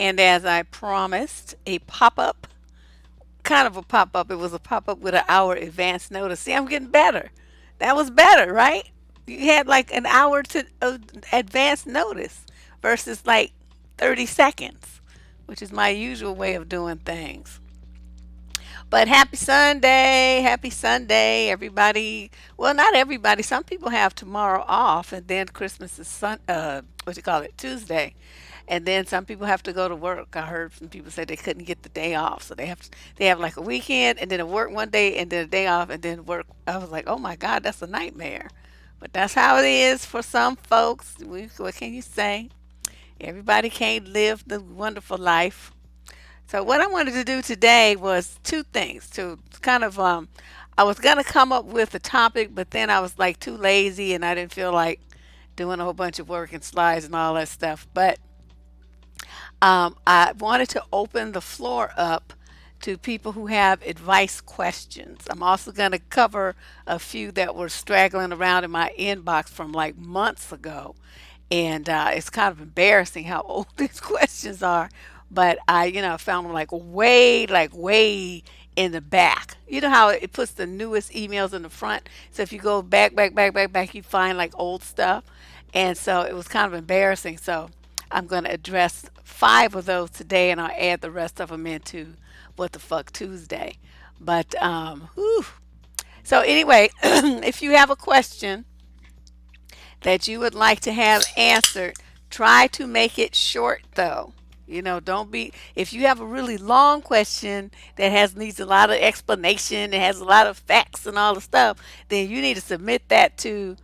and as I promised, a pop up, kind of a pop up. It was a pop up with an hour advance notice. See, I'm getting better. That was better, right? You had like an hour to advance notice versus like 30 seconds, which is my usual way of doing things. But happy Sunday, everybody. Well, not everybody. Some people have tomorrow off, and then Christmas is what you call it, Tuesday, and then some people have to go to work. I heard some people say they couldn't get the day off, so they have like a weekend and then a work one day and then a day off and then work. I was like, oh my God, that's a nightmare. But that's how it is for some folks. What can you say? Everybody can't live the wonderful life. So what I wanted to do today was two things to kind of I was gonna come up with a topic, but then I was like too lazy and I didn't feel like doing a whole bunch of work and slides and all that stuff. But I wanted to open the floor up to people who have advice questions. I'm also going to cover a few that were straggling around in my inbox from like months ago. And it's kind of embarrassing how old these questions are. But I found them like way in the back. You know how it puts the newest emails in the front? So if you go back, you find like old stuff. And so it was kind of embarrassing. So I'm going to address five of those today, and I'll add the rest of them into What the Fuck Tuesday. But, whew. So anyway, if you have a question that you would like to have answered, try to make it short though. Don't be, if you have a really long question that needs a lot of explanation, it has a lot of facts and all the stuff, then you need to submit that to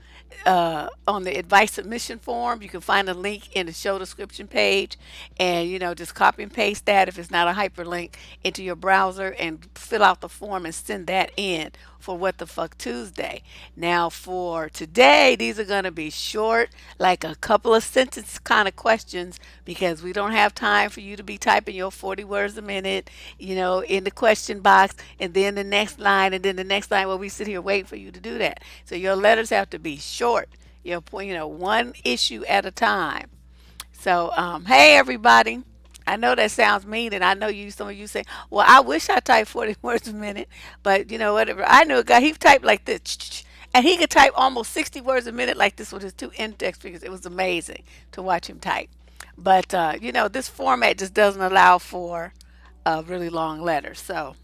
on the advice submission form. You can find a link in the show description page, and just copy and paste that if it's not a hyperlink into your browser and fill out the form and send that in for What the Fuck Tuesday. Now, for today, these are going to be short, like a couple of sentence kind of questions, because we don't have time for you to be typing your 40 words a minute, in the question box, and then the next line, and then the next line. Well, we sit here waiting for you to do that. So your letters have to be short, one issue at a time. So, hey everybody. I know that sounds mean, and I know some of you say, "Well, I wish I typed 40 words a minute," but whatever. I knew a guy. He typed like this, and he could type almost 60 words a minute like this with his two index fingers. It was amazing to watch him type. But this format just doesn't allow for really long letters. So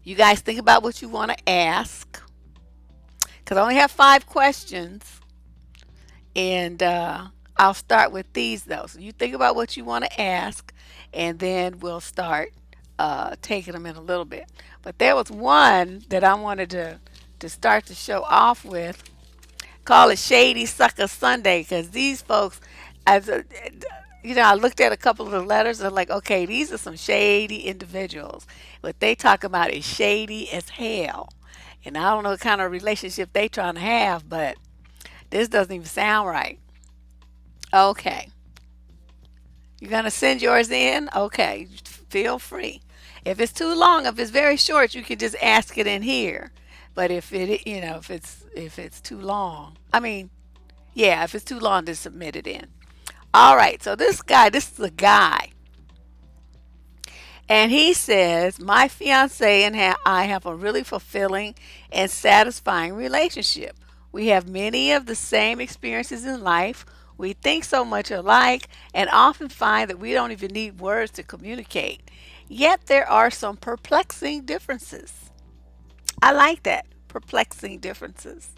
you guys think about what you want to ask, because I only have five questions. And I'll start with these though. So you think about what you want to ask, and then we'll start taking them in a little bit. But there was one that I wanted to start the show off with. Call it Shady Sucker Sunday, because these folks, as a, I looked at a couple of the letters and I'm like, okay, these are some shady individuals. What they talk about is shady as hell. And I don't know what kind of relationship they trying to have, but this doesn't even sound right. Okay. You're going to send yours in? Okay. Feel free. If it's too long, if it's very short, you can just ask it in here. But if it's too long, I mean, yeah, if it's too long, just submit it in. All right. So this is a guy. And he says, my fiance and I have a really fulfilling and satisfying relationship. We have many of the same experiences in life. We think so much alike and often find that we don't even need words to communicate. Yet there are some perplexing differences. I like that. Perplexing differences.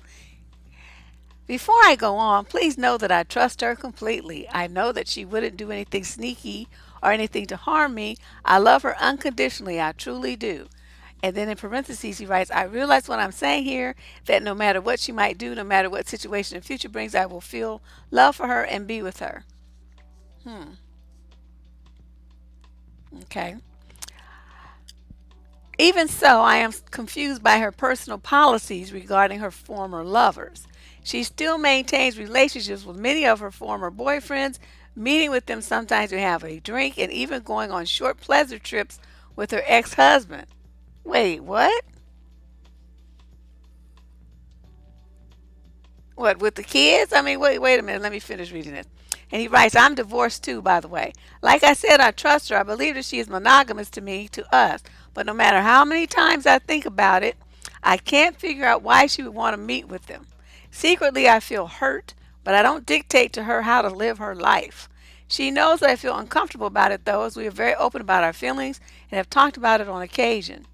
Before I go on, please know that I trust her completely. I know that she wouldn't do anything sneaky or anything to harm me. I love her unconditionally. I truly do. And then in parentheses, he writes, I realize what I'm saying here, that no matter what she might do, no matter what situation the future brings, I will feel love for her and be with her. Hmm. Okay. Even so, I am confused by her personal policies regarding her former lovers. She still maintains relationships with many of her former boyfriends, meeting with them sometimes to have a drink, and even going on short pleasure trips with her ex husband. Wait, what? What, with the kids? I mean, wait a minute. Let me finish reading this. And he writes, I'm divorced too, by the way. Like I said, I trust her. I believe that she is monogamous to me, to us. But no matter how many times I think about it, I can't figure out why she would want to meet with them. Secretly, I feel hurt, but I don't dictate to her how to live her life. She knows that I feel uncomfortable about it, though, as we are very open about our feelings and have talked about it on occasion.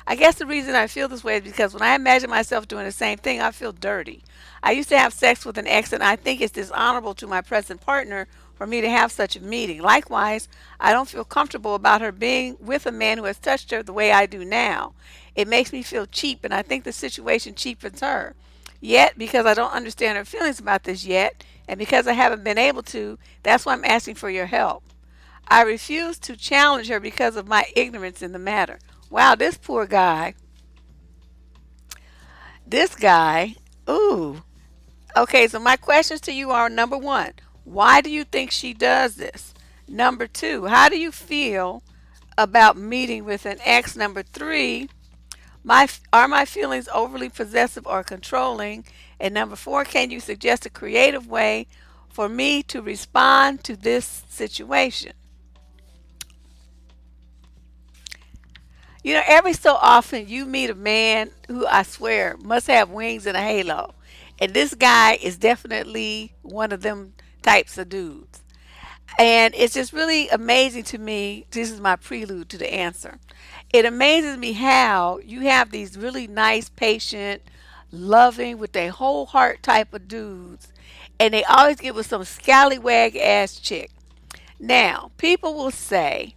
I guess the reason I feel this way is because when I imagine myself doing the same thing, I feel dirty. I used to have sex with an ex, and I think it's dishonorable to my present partner for me to have such a meeting. Likewise, I don't feel comfortable about her being with a man who has touched her the way I do now. It makes me feel cheap, and I think the situation cheapens her. Yet, because I don't understand her feelings about this yet, and because I haven't been able to, that's why I'm asking for your help. I refuse to challenge her because of my ignorance in the matter. Wow, this poor guy. This guy. Ooh. Okay, so my questions to you are number one, why do you think she does this? Number two, how do you feel about meeting with an ex? Number three, are my feelings overly possessive or controlling? And number four, can you suggest a creative way for me to respond to this situation? You know, every so often you meet a man who I swear must have wings and a halo. And this guy is definitely one of them types of dudes. And it's just really amazing to me. This is my prelude to the answer. It amazes me how you have these really nice, patient, loving, with their whole heart type of dudes, and they always get with some scallywag ass chick. Now, people will say,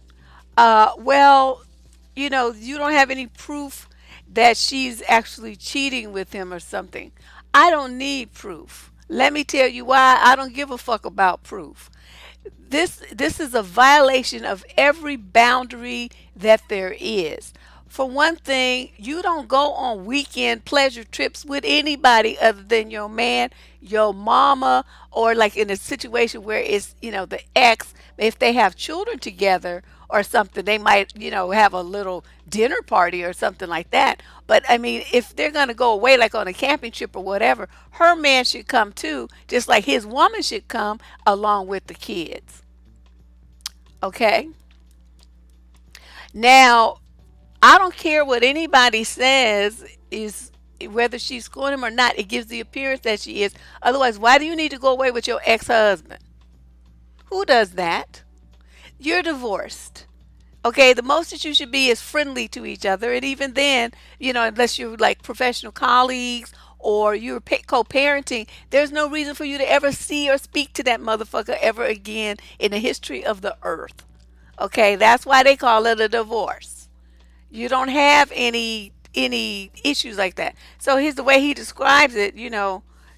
well, you don't have any proof that she's actually cheating with him or something. I don't need proof. Let me tell you why I don't give a fuck about proof. This is a violation of every boundary that there is. For one thing, you don't go on weekend pleasure trips with anybody other than your man, your mama, or like in a situation where it's, the ex, if they have children together or something, they might, have a little dinner party or something like that. But I mean, if they're going to go away like on a camping trip or whatever, her man should come too, just like his woman should come along with the kids. Okay? Now, I don't care what anybody says is whether she's schooling him or not. It gives the appearance that she is. Otherwise, why do you need to go away with your ex-husband? Who does that? You're divorced. Okay, the most that you should be is friendly to each other, and even then, unless you're like professional colleagues or you're co-parenting, there's no reason for you to ever see or speak to that motherfucker ever again in the history of the earth. Okay, that's why they call it a divorce. You don't have any issues like that. So here's the way he describes it,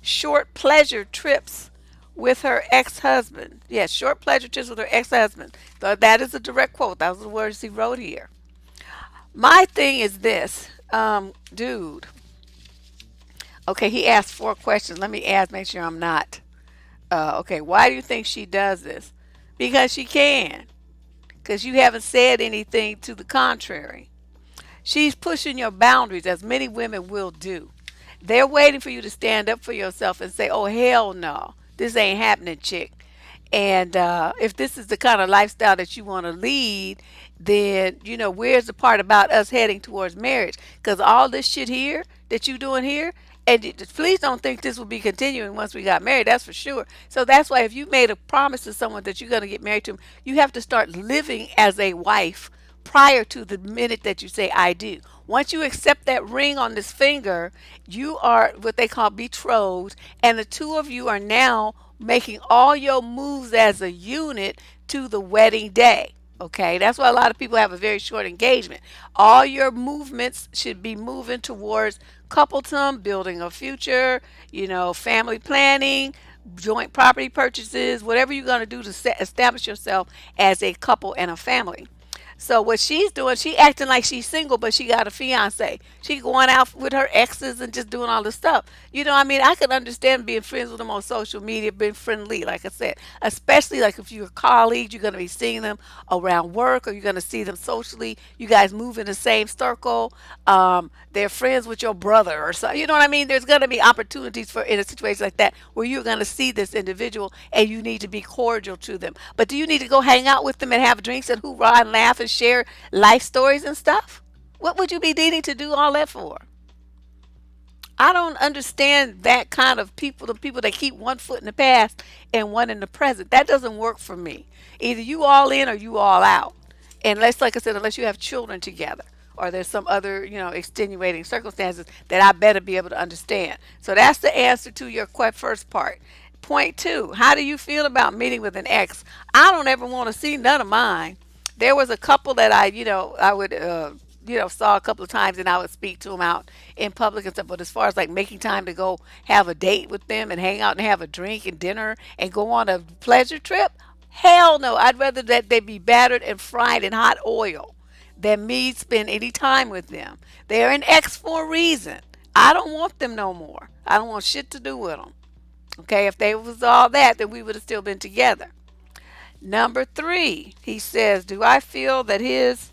short pleasure trips with her ex-husband. Yes, short pleasure trips with her ex-husband. So that is a direct quote. Those are the words he wrote here. My thing is this, dude. Okay, he asked four questions. Let me ask, make sure I'm not. Okay, why do you think she does this? Because she can. Because you haven't said anything to the contrary. She's pushing your boundaries, as many women will do. They're waiting for you to stand up for yourself and say, oh, hell no, this ain't happening, chick. And if this is the kind of lifestyle that you want to lead, then, where's the part about us heading towards marriage? Because all this shit here that you doing here, and please don't think this will be continuing once we got married. That's for sure. So that's why if you made a promise to someone that you're going to get married to, you have to start living as a wife prior to the minute that you say I do. Once you accept that ring on this finger, you are what they call betrothed, and the two of you are now making all your moves as a unit to the wedding day. Okay, that's why a lot of people have a very short engagement. All your movements should be moving towards coupledom, building a future, family planning, joint property purchases, whatever you're going to do to establish yourself as a couple and a family. So what she's doing, she acting like she's single, but she got a fiance. She going out with her exes and just doing all this stuff. You know, I mean, I can understand being friends with them on social media, being friendly, like I said, especially like if you're colleagues, you're going to be seeing them around work, or you're going to see them socially. You guys move in the same circle. They're friends with your brother or so. You know what I mean? There's going to be opportunities for in a situation like that where you're going to see this individual and you need to be cordial to them. But do you need to go hang out with them and have drinks and hoorah and laugh and share life stories and stuff? What would you be needing to do all that for? I don't understand that kind of people, the people that keep one foot in the past and one in the present. That doesn't work for me. Either you all in or you all out. Unless, like I said, unless you have children together or there's some other, extenuating circumstances that I better be able to understand. So that's the answer to your first part. Point two, how do you feel about meeting with an ex? I don't ever want to see none of mine. There was a couple that I would, saw a couple of times and I would speak to them out in public and stuff. But as far as like making time to go have a date with them and hang out and have a drink and dinner and go on a pleasure trip, hell no. I'd rather that they be battered and fried in hot oil than me spend any time with them. They're an ex for a reason. I don't want them no more. I don't want shit to do with them. Okay, if they was all that, then we would have still been together. Number three, he says, do I feel that he is,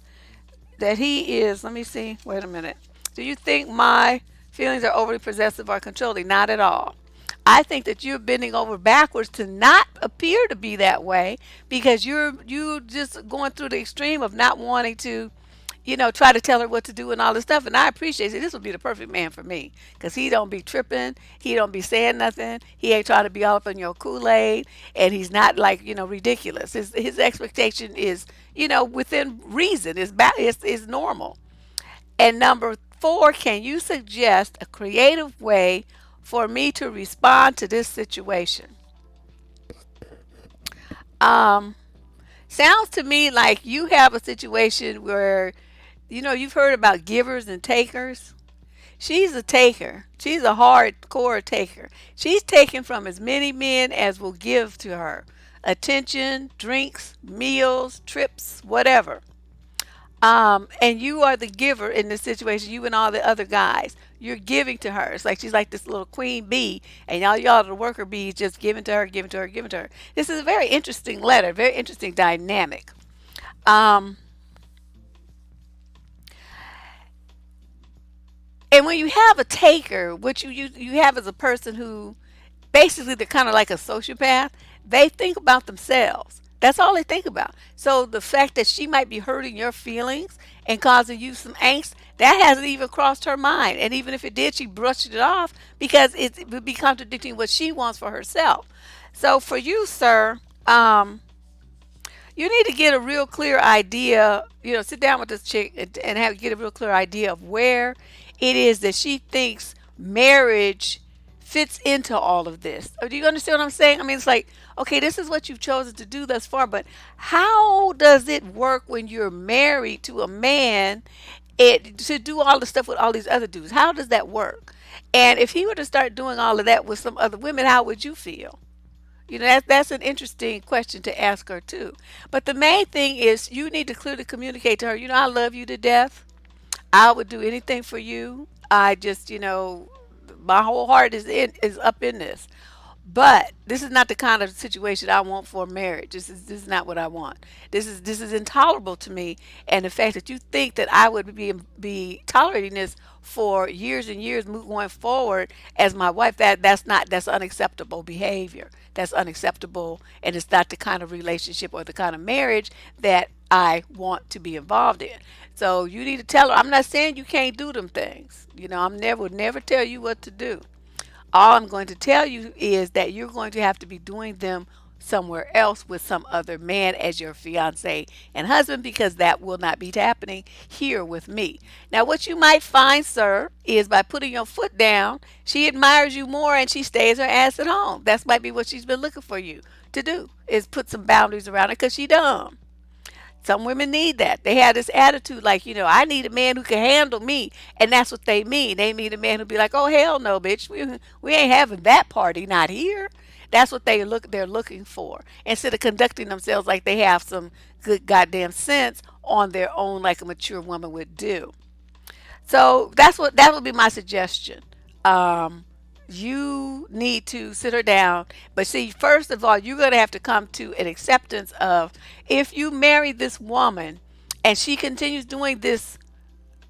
let me see, wait a minute. Do you think my feelings are overly possessive or controlling? Not at all. I think that you're bending over backwards to not appear to be that way because you just going through the extreme of not wanting to, try to tell her what to do and all this stuff. And I appreciate it. This would be the perfect man for me because he don't be tripping. He don't be saying nothing. He ain't trying to be all up in your Kool-Aid. And he's not like, ridiculous. His expectation is, within reason. Is normal. And number four, can you suggest a creative way for me to respond to this situation? Um, Sounds to me like you have a situation where, you've heard about givers and takers. She's a taker. She's a hardcore taker. She's taken from as many men as will give to her attention, drinks, meals, trips, whatever. And you are the giver in this situation, you and all the other guys. You're giving to her. It's like she's like this little queen bee, and y'all are the worker bees just giving to her, giving to her, giving to her. This is a very interesting letter, very interesting dynamic. Um, and when you have a taker, what you have is a person who basically they're kind of like a sociopath. They think about themselves. That's all they think about. So the fact that she might be hurting your feelings and causing you some angst, that hasn't even crossed her mind. And even if it did, she brushed it off because it would be contradicting what she wants for herself. So for you, sir, you need to get a real clear idea, sit down with this chick and get a real clear idea of where it is that she thinks marriage fits into all of this. Do you understand what I'm saying? I mean, it's like, okay, this is what you've chosen to do thus far, but how does it work when you're married to a man to do all the stuff with all these other dudes? How does that work? And if he were to start doing all of that with some other women, how would you feel? That's an interesting question to ask her too. But the main thing is you need to clearly communicate to her, I love you to death. I would do anything for you. I just, my whole heart is up in this. But this is not the kind of situation I want for a marriage. This is not what I want. This is intolerable to me. And the fact that you think that I would be tolerating this for years and years going forward as my wife, that's unacceptable behavior. That's unacceptable, and it's not the kind of relationship or the kind of marriage that I want to be involved in. So you need to tell her. I'm not saying you can't do them things. I'm never tell you what to do. All I'm going to tell you is that you're going to have to be doing them somewhere else with some other man as your fiance and husband because that will not be happening here with me. Now, what you might find, sir, is by putting your foot down, she admires you more and she stays her ass at home. That might be what she's been looking for you to do is put some boundaries around her because she dumb. Some women need that. They have this attitude like, I need a man who can handle me. And that's what they mean. They mean a man who be like, oh, hell no, bitch. We ain't having that party, not here. That's what they're looking for. Instead of conducting themselves like they have some good goddamn sense on their own, like a mature woman would do. So that would be my suggestion. Um, you need to sit her down, but see, first of all, you're gonna have to come to an acceptance of, if you marry this woman and she continues doing this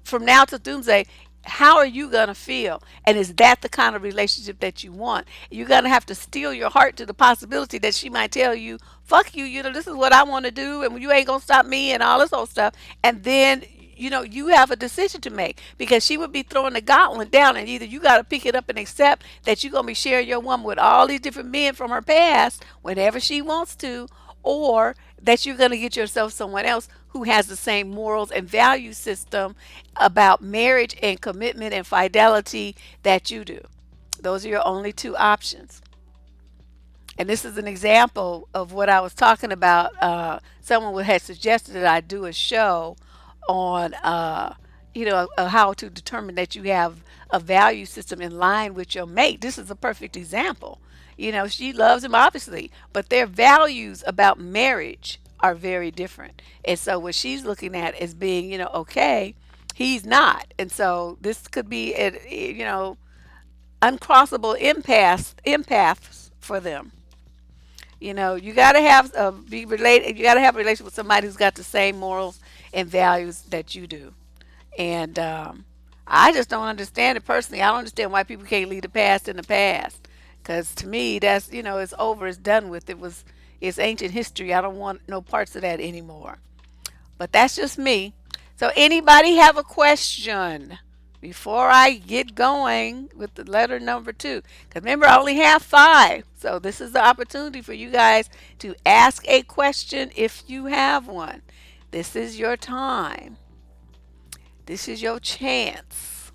from now to doomsday, how are you going to feel? And is that the kind of relationship that you want? You're going to have to steel your heart to the possibility that she might tell you, fuck you, this is what I want to do, and you ain't going to stop me, and all this old stuff. And then, you have a decision to make, because she would be throwing the gauntlet down, and either you got to pick it up and accept that you're going to be sharing your woman with all these different men from her past whenever she wants to, or that you're going to get yourself someone else who has the same morals and value system about marriage and commitment and fidelity that you do. Those are your only two options. And this is an example of what I was talking about. Someone had suggested that I do a show on, how to determine that you have a value system in line with your mate. This is a perfect example. She loves him obviously, but their values about marriage are very different. And so what she's looking at is being, okay, he's not. And so this could be, uncrossable empaths for them. You got to have be related. You got to have a relationship with somebody who's got the same morals and values that you do. And I just don't understand it personally. I don't understand why people can't leave the past in the past. Because to me, that's, it's over. It's done with. It's ancient history. I don't want no parts of that anymore. But that's just me. So anybody have a question before I get going with the letter number two? Because remember, I only have five. So this is the opportunity for you guys to ask a question if you have one. This is your time. This is your chance.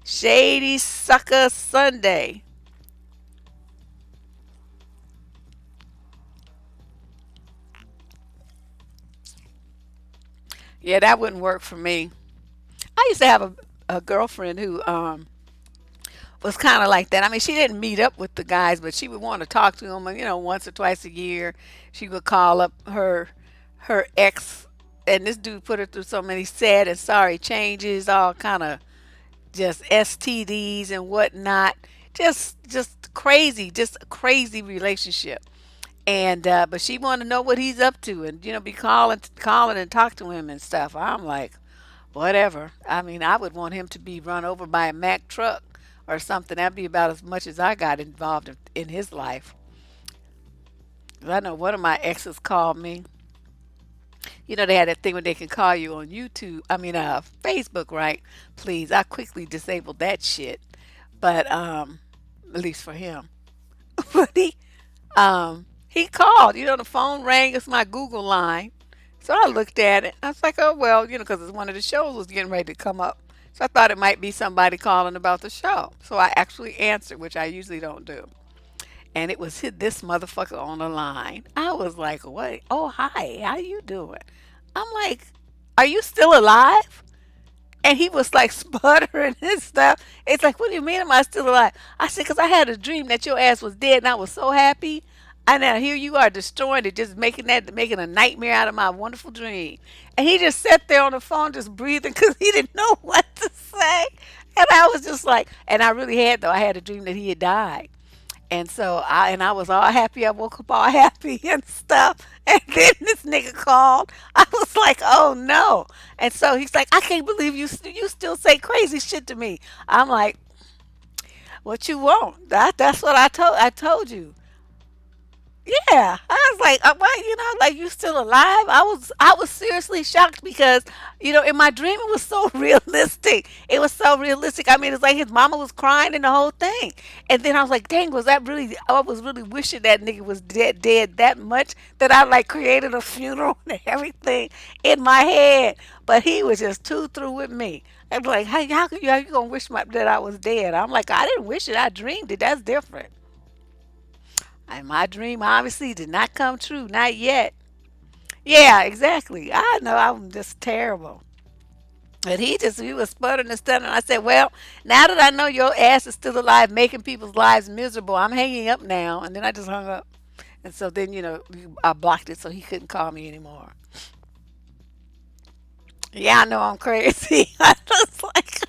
Shady Sucker Sunday. Yeah, that wouldn't work for me. I used to have a girlfriend who was kind of like that. I mean, she didn't meet up with the guys, but she would want to talk to them, once or twice a year. She would call up her ex, and this dude put her through so many sad and sorry changes, all kind of just STDs and whatnot. Just crazy, just a crazy relationship. And but she wanted to know what he's up to, and be calling and talk to him and stuff. I'm like, whatever. I mean, I would want him to be run over by a Mack truck or something. That'd be about as much as I got involved in his life. 'Cause I know one of my exes called me. They had that thing where they can call you on YouTube. I mean, Facebook, right? Please, I quickly disabled that shit. But at least for him. But he called. The phone rang. It's my Google line. So I looked at it. I was like, oh well, because one of the shows was getting ready to come up. So I thought it might be somebody calling about the show. So I actually answered, which I usually don't do. And it was this motherfucker on the line. I was like, what? Oh, hi. How you doing? I'm like, are you still alive? And he was like sputtering and stuff. It's like, what do you mean, am I still alive? I said, because I had a dream that your ass was dead and I was so happy. And now here you are destroying it, just making a nightmare out of my wonderful dream. And he just sat there on the phone, just breathing, because he didn't know what to say. And I was just like, and I really had, though, I had a dream that he had died. And so I was all happy. I woke up all happy and stuff. And then this nigga called. I was like, oh no. And so he's like, I can't believe you still say crazy shit to me. I'm like, what you want? That's what I told you. Yeah, I was like, what, like you still alive? I was seriously shocked because, in my dream it was so realistic. It was so realistic. I mean, it's like his mama was crying and the whole thing. And then I was like, dang, was that really? I was really wishing that nigga was dead that much that I like created a funeral and everything in my head. But he was just too through with me. I'm like, how you gonna wish that I was dead? I'm like, I didn't wish it. I dreamed it. That's different. And my dream obviously did not come true, not yet. Yeah, exactly. I know I'm just terrible. And he was sputtering and stuttering. I said, well, now that I know your ass is still alive, making people's lives miserable, I'm hanging up now. And then I just hung up. And so then, I blocked it so he couldn't call me anymore. Yeah, I know I'm crazy. I was like,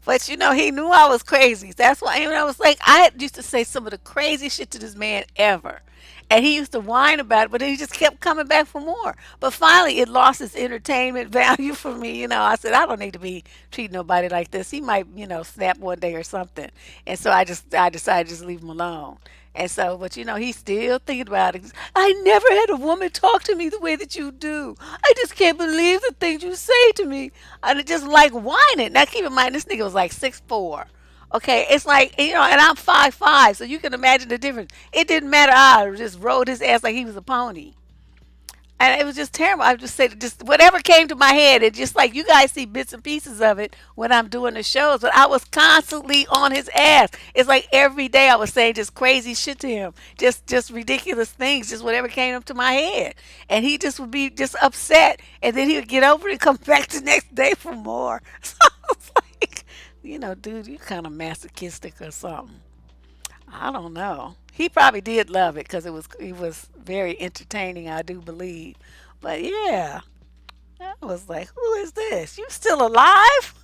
but he knew I was crazy. That's why, I was like, I used to say some of the craziest shit to this man ever. And he used to whine about it, but he just kept coming back for more. But finally, it lost its entertainment value for me. I said, I don't need to be treating nobody like this. He might, snap one day or something. And so I decided to just leave him alone. And so, but he's still thinking about it. I never had a woman talk to me the way that you do. I just can't believe the things you say to me. And it just like whining. Now, keep in mind, this nigga was like 6'4". Okay, it's like, and I'm 5'5", so you can imagine the difference. It didn't matter. I just rode his ass like he was a pony. And it was just terrible. I just said, just whatever came to my head. It just like you guys see bits and pieces of it when I'm doing the shows, but I was constantly on his ass. It's like every day I was saying just crazy shit to him, just ridiculous things, just whatever came up to my head, and he just would be just upset, and then he would get over it and come back the next day for more. So I was like, dude, you kind of masochistic or something. I don't know. He probably did love it because it was very entertaining, I do believe. But yeah, I was like, "Who is this? You still alive?"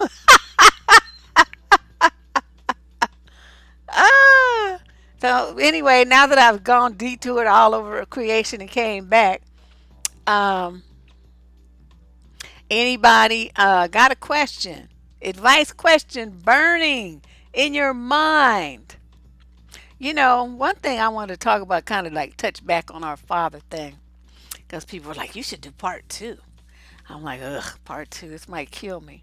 ah. So anyway, now that I've gone detoured all over creation and came back, um, anybody got a question, advice question burning in your mind? One thing I want to talk about, kind of like touch back on our father thing, because people are like, you should do part two. I'm like, ugh, part two, this might kill me.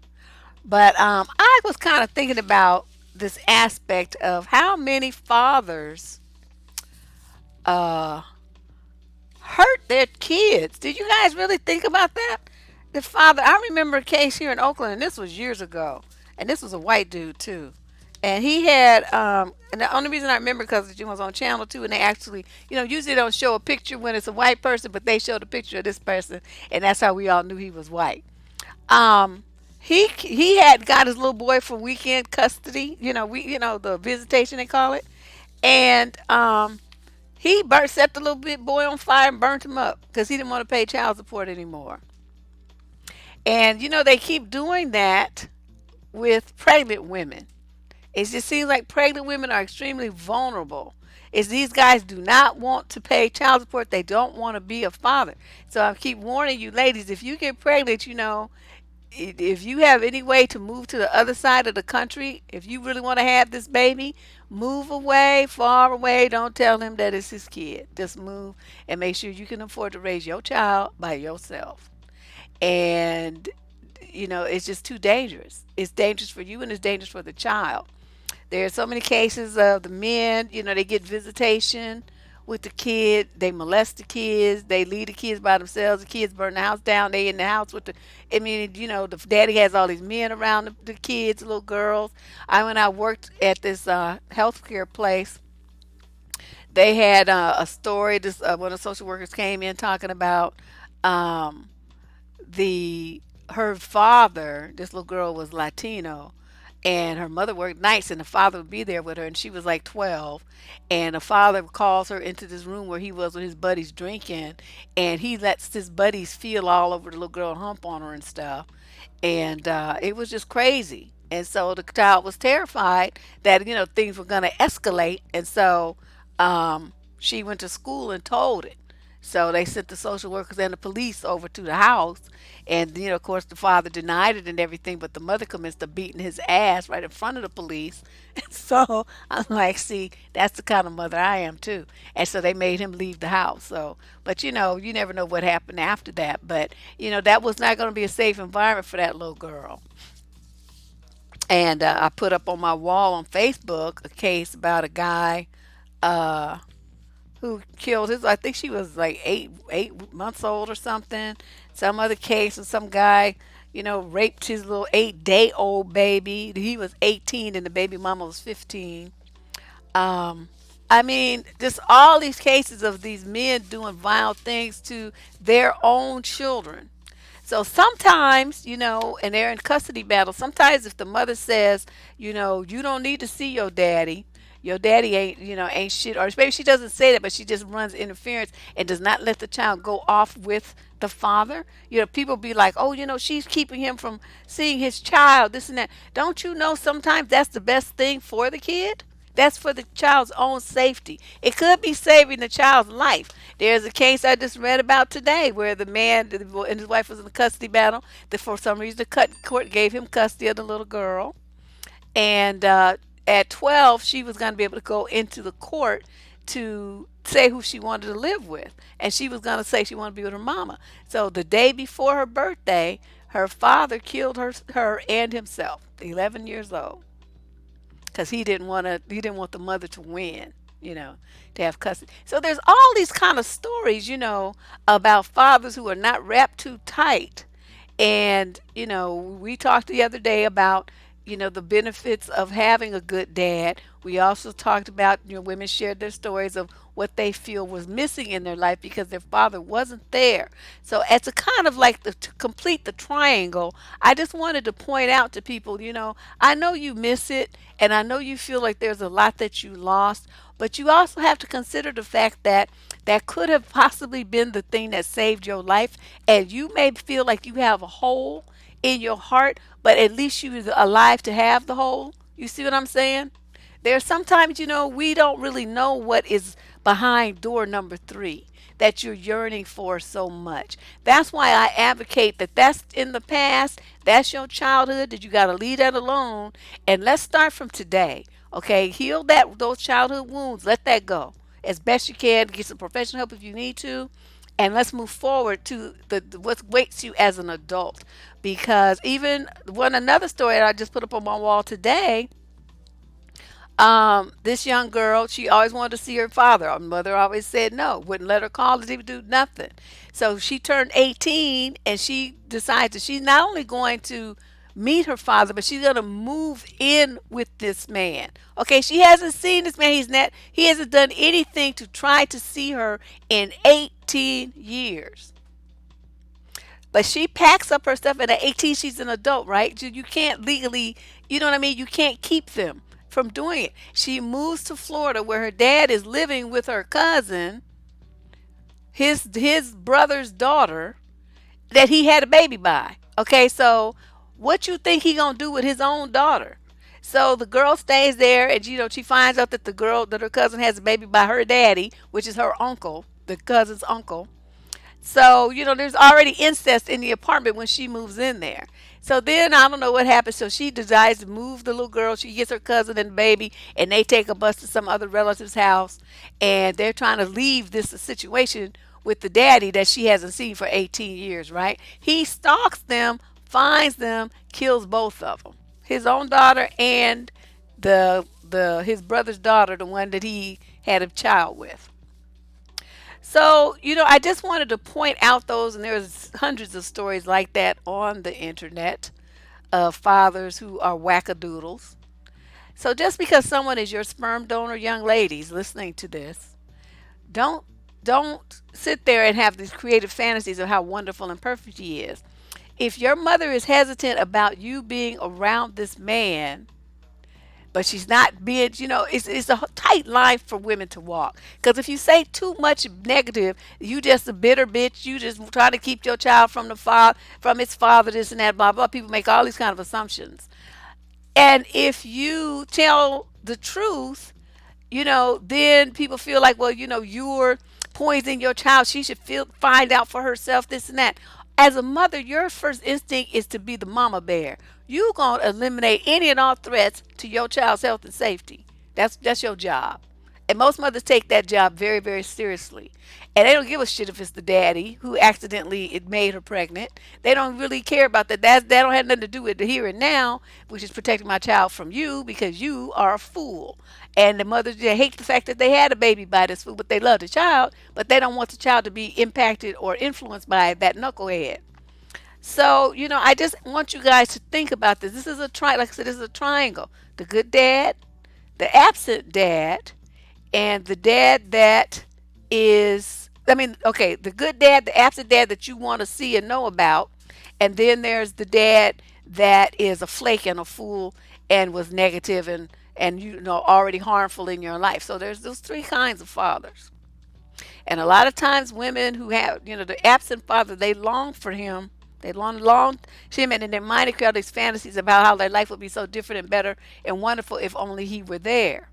But I was kind of thinking about this aspect of how many fathers uh, hurt their kids. Did you guys really think about that? The father, I remember a case here in Oakland, and this was years ago, and this was a white dude too. And he had, and the only reason I remember because it was on Channel 2, and they actually, usually don't show a picture when it's a white person, but they showed a picture of this person, and that's how we all knew he was white. Um, he had got his little boy for weekend custody, the visitation they call it, and he set the little bit boy on fire and burnt him up because he didn't want to pay child support anymore. And they keep doing that with pregnant women. It just seems like pregnant women are extremely vulnerable. Is these guys do not want to pay child support. They don't want to be a father. So I keep warning you, ladies, if you get pregnant, if you have any way to move to the other side of the country, if you really want to have this baby, move away, far away. Don't tell him that it's his kid. Just move and make sure you can afford to raise your child by yourself. And it's just too dangerous. It's dangerous for you and it's dangerous for the child. There are so many cases of the men, they get visitation with the kid, they molest the kids, they leave the kids by themselves, the kids burn the house down, they in the house with I mean, the daddy has all these men around the kids, little girls. When I worked at this healthcare place, they had a story, this one of the social workers came in talking about um, the her father, this little girl was Latino, and her mother worked nights, and the father would be there with her, and she was like 12, and the father calls her into this room where he was with his buddies drinking, and he lets his buddies feel all over the little girl, and hump on her and stuff, and it was just crazy. And so the child was terrified that things were going to escalate, and so she went to school and told it. So they sent the social workers and the police over to the house, and of course, the father denied it and everything, but the mother commenced to beating his ass right in front of the police. And so I'm like, see, that's the kind of mother I am too. And so they made him leave the house. So, but you never know what happened after that. But that was not going to be a safe environment for that little girl. And I put up on my wall on Facebook a case about a guy uh, who killed his. I think she was like 8 months old or something. Some other case of some guy, raped his little 8-day old baby. He was 18 and the baby mama was 15. Um, I mean, just all these cases of these men doing vile things to their own children. So sometimes, and they're in custody battle. Sometimes if the mother says, you don't need to see your daddy ain't shit, or maybe she doesn't say that, but she just runs interference and does not let the child go off with the father. People be like, oh, she's keeping him from seeing his child, this and that. Don't you know sometimes that's the best thing for the kid? That's for the child's own safety. It could be saving the child's life. There's a case I just read about today where the man and his wife was in a custody battle. That for some reason the court gave him custody of the little girl, and at 12 she was going to be able to go into the court to say who she wanted to live with, and she was going to say she wanted to be with her mama. So the day before her birthday, her father killed her and himself, 11 years old, because he didn't want the mother to win, you know, to have custody. So there's all these kind of stories, about fathers who are not wrapped too tight. And we talked the other day about the benefits of having a good dad. We also talked about women shared their stories of what they feel was missing in their life because their father wasn't there. So as a kind of like to complete the triangle, I just wanted to point out to people, I know you miss it, and I know you feel like there's a lot that you lost, but you also have to consider the fact that that could have possibly been the thing that saved your life, and you may feel like you have a hole in your heart, but at least you was alive to have the hole. You see what I'm saying? There's sometimes, we don't really know what is behind door number three that you're yearning for so much. That's why I advocate that that's in the past. That's your childhood, that you got to leave that alone. And let's start from today. Okay, heal those childhood wounds. Let that go as best you can. Get some professional help if you need to, and let's move forward to what waits you as an adult. Because even another story that I just put up on my wall today, this young girl, she always wanted to see her father. Her mother always said no, wouldn't let her call to even do nothing. So she turned 18 and she decides that she's not only going to meet her father, but she's going to move in with this man. Okay, she hasn't seen this man. He hasn't done anything to try to see her in 18 years. But she packs up her stuff, and at 18, she's an adult, right? You can't legally, you know what I mean? You can't keep them from doing it. She moves to Florida where her dad is living with her cousin, his brother's daughter, that he had a baby by. Okay, so what you think he gonna do with his own daughter? So the girl stays there, and she finds out that her cousin has a baby by her daddy, which is her uncle, the cousin's uncle. So, there's already incest in the apartment when she moves in there. So then I don't know what happens. So she decides to move the little girl. She gets her cousin and baby, and they take a bus to some other relative's house. And they're trying to leave this situation with the daddy that she hasn't seen for 18 years, right? He stalks them, finds them, kills both of them. His own daughter and his brother's daughter, the one that he had a child with. So, I just wanted to point out those, and there's hundreds of stories like that on the internet of fathers who are wackadoodles. So, just because someone is your sperm donor, young ladies listening to this, don't don't sit there and have these creative fantasies of how wonderful and perfect he is. If your mother is hesitant about you being around this man, but she's not being, it's a tight line for women to walk. Because if you say too much negative, you just a bitter bitch. You just try to keep your child from its father, this and that, blah blah. People make all these kind of assumptions. And if you tell the truth, then people feel like, well, you're poisoning your child. She should find out for herself, this and that. As a mother, your first instinct is to be the mama bear. You're gonna eliminate any and all threats to your child's health and safety. That's your job. And most mothers take that job very, very seriously. And they don't give a shit if it's the daddy who accidentally it made her pregnant. They don't really care about that. That don't have nothing to do with the here and now, which is protecting my child from you because you are a fool. And the mothers, they hate the fact that they had a baby by this fool, but they love the child, but they don't want the child to be impacted or influenced by that knucklehead. So, I just want you guys to think about this. This is like I said, this is a triangle. The good dad, the absent dad, and the dad that is, I mean, okay, the good dad, the absent dad that you want to see and know about, And then there's the dad that is a flake and a fool and was negative and already harmful in your life. So there's those three kinds of fathers. And a lot of times women who have, the absent father, they long for him. They long to him, and in their mind they create these fantasies about how their life would be so different and better and wonderful if only he were there.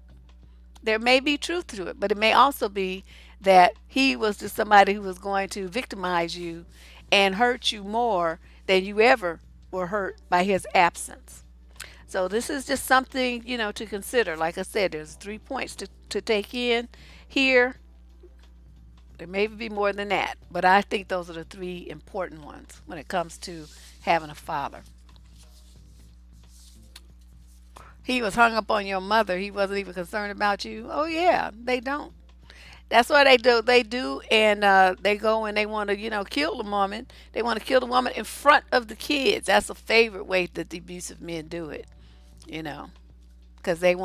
There may be truth to it, but it may also be that he was just somebody who was going to victimize you and hurt you more than you ever were hurt by his absence. So this is just something, to consider. Like I said, there's 3 points to take in here. There may be more than that, but I think those are the three important ones when it comes to having a father. He was hung up on your mother. He wasn't even concerned about you. Oh yeah, they don't. That's what they do. They do, and they go and they want to, kill the woman. They want to kill the woman in front of the kids. That's a favorite way that the abusive men do it. You know. Because they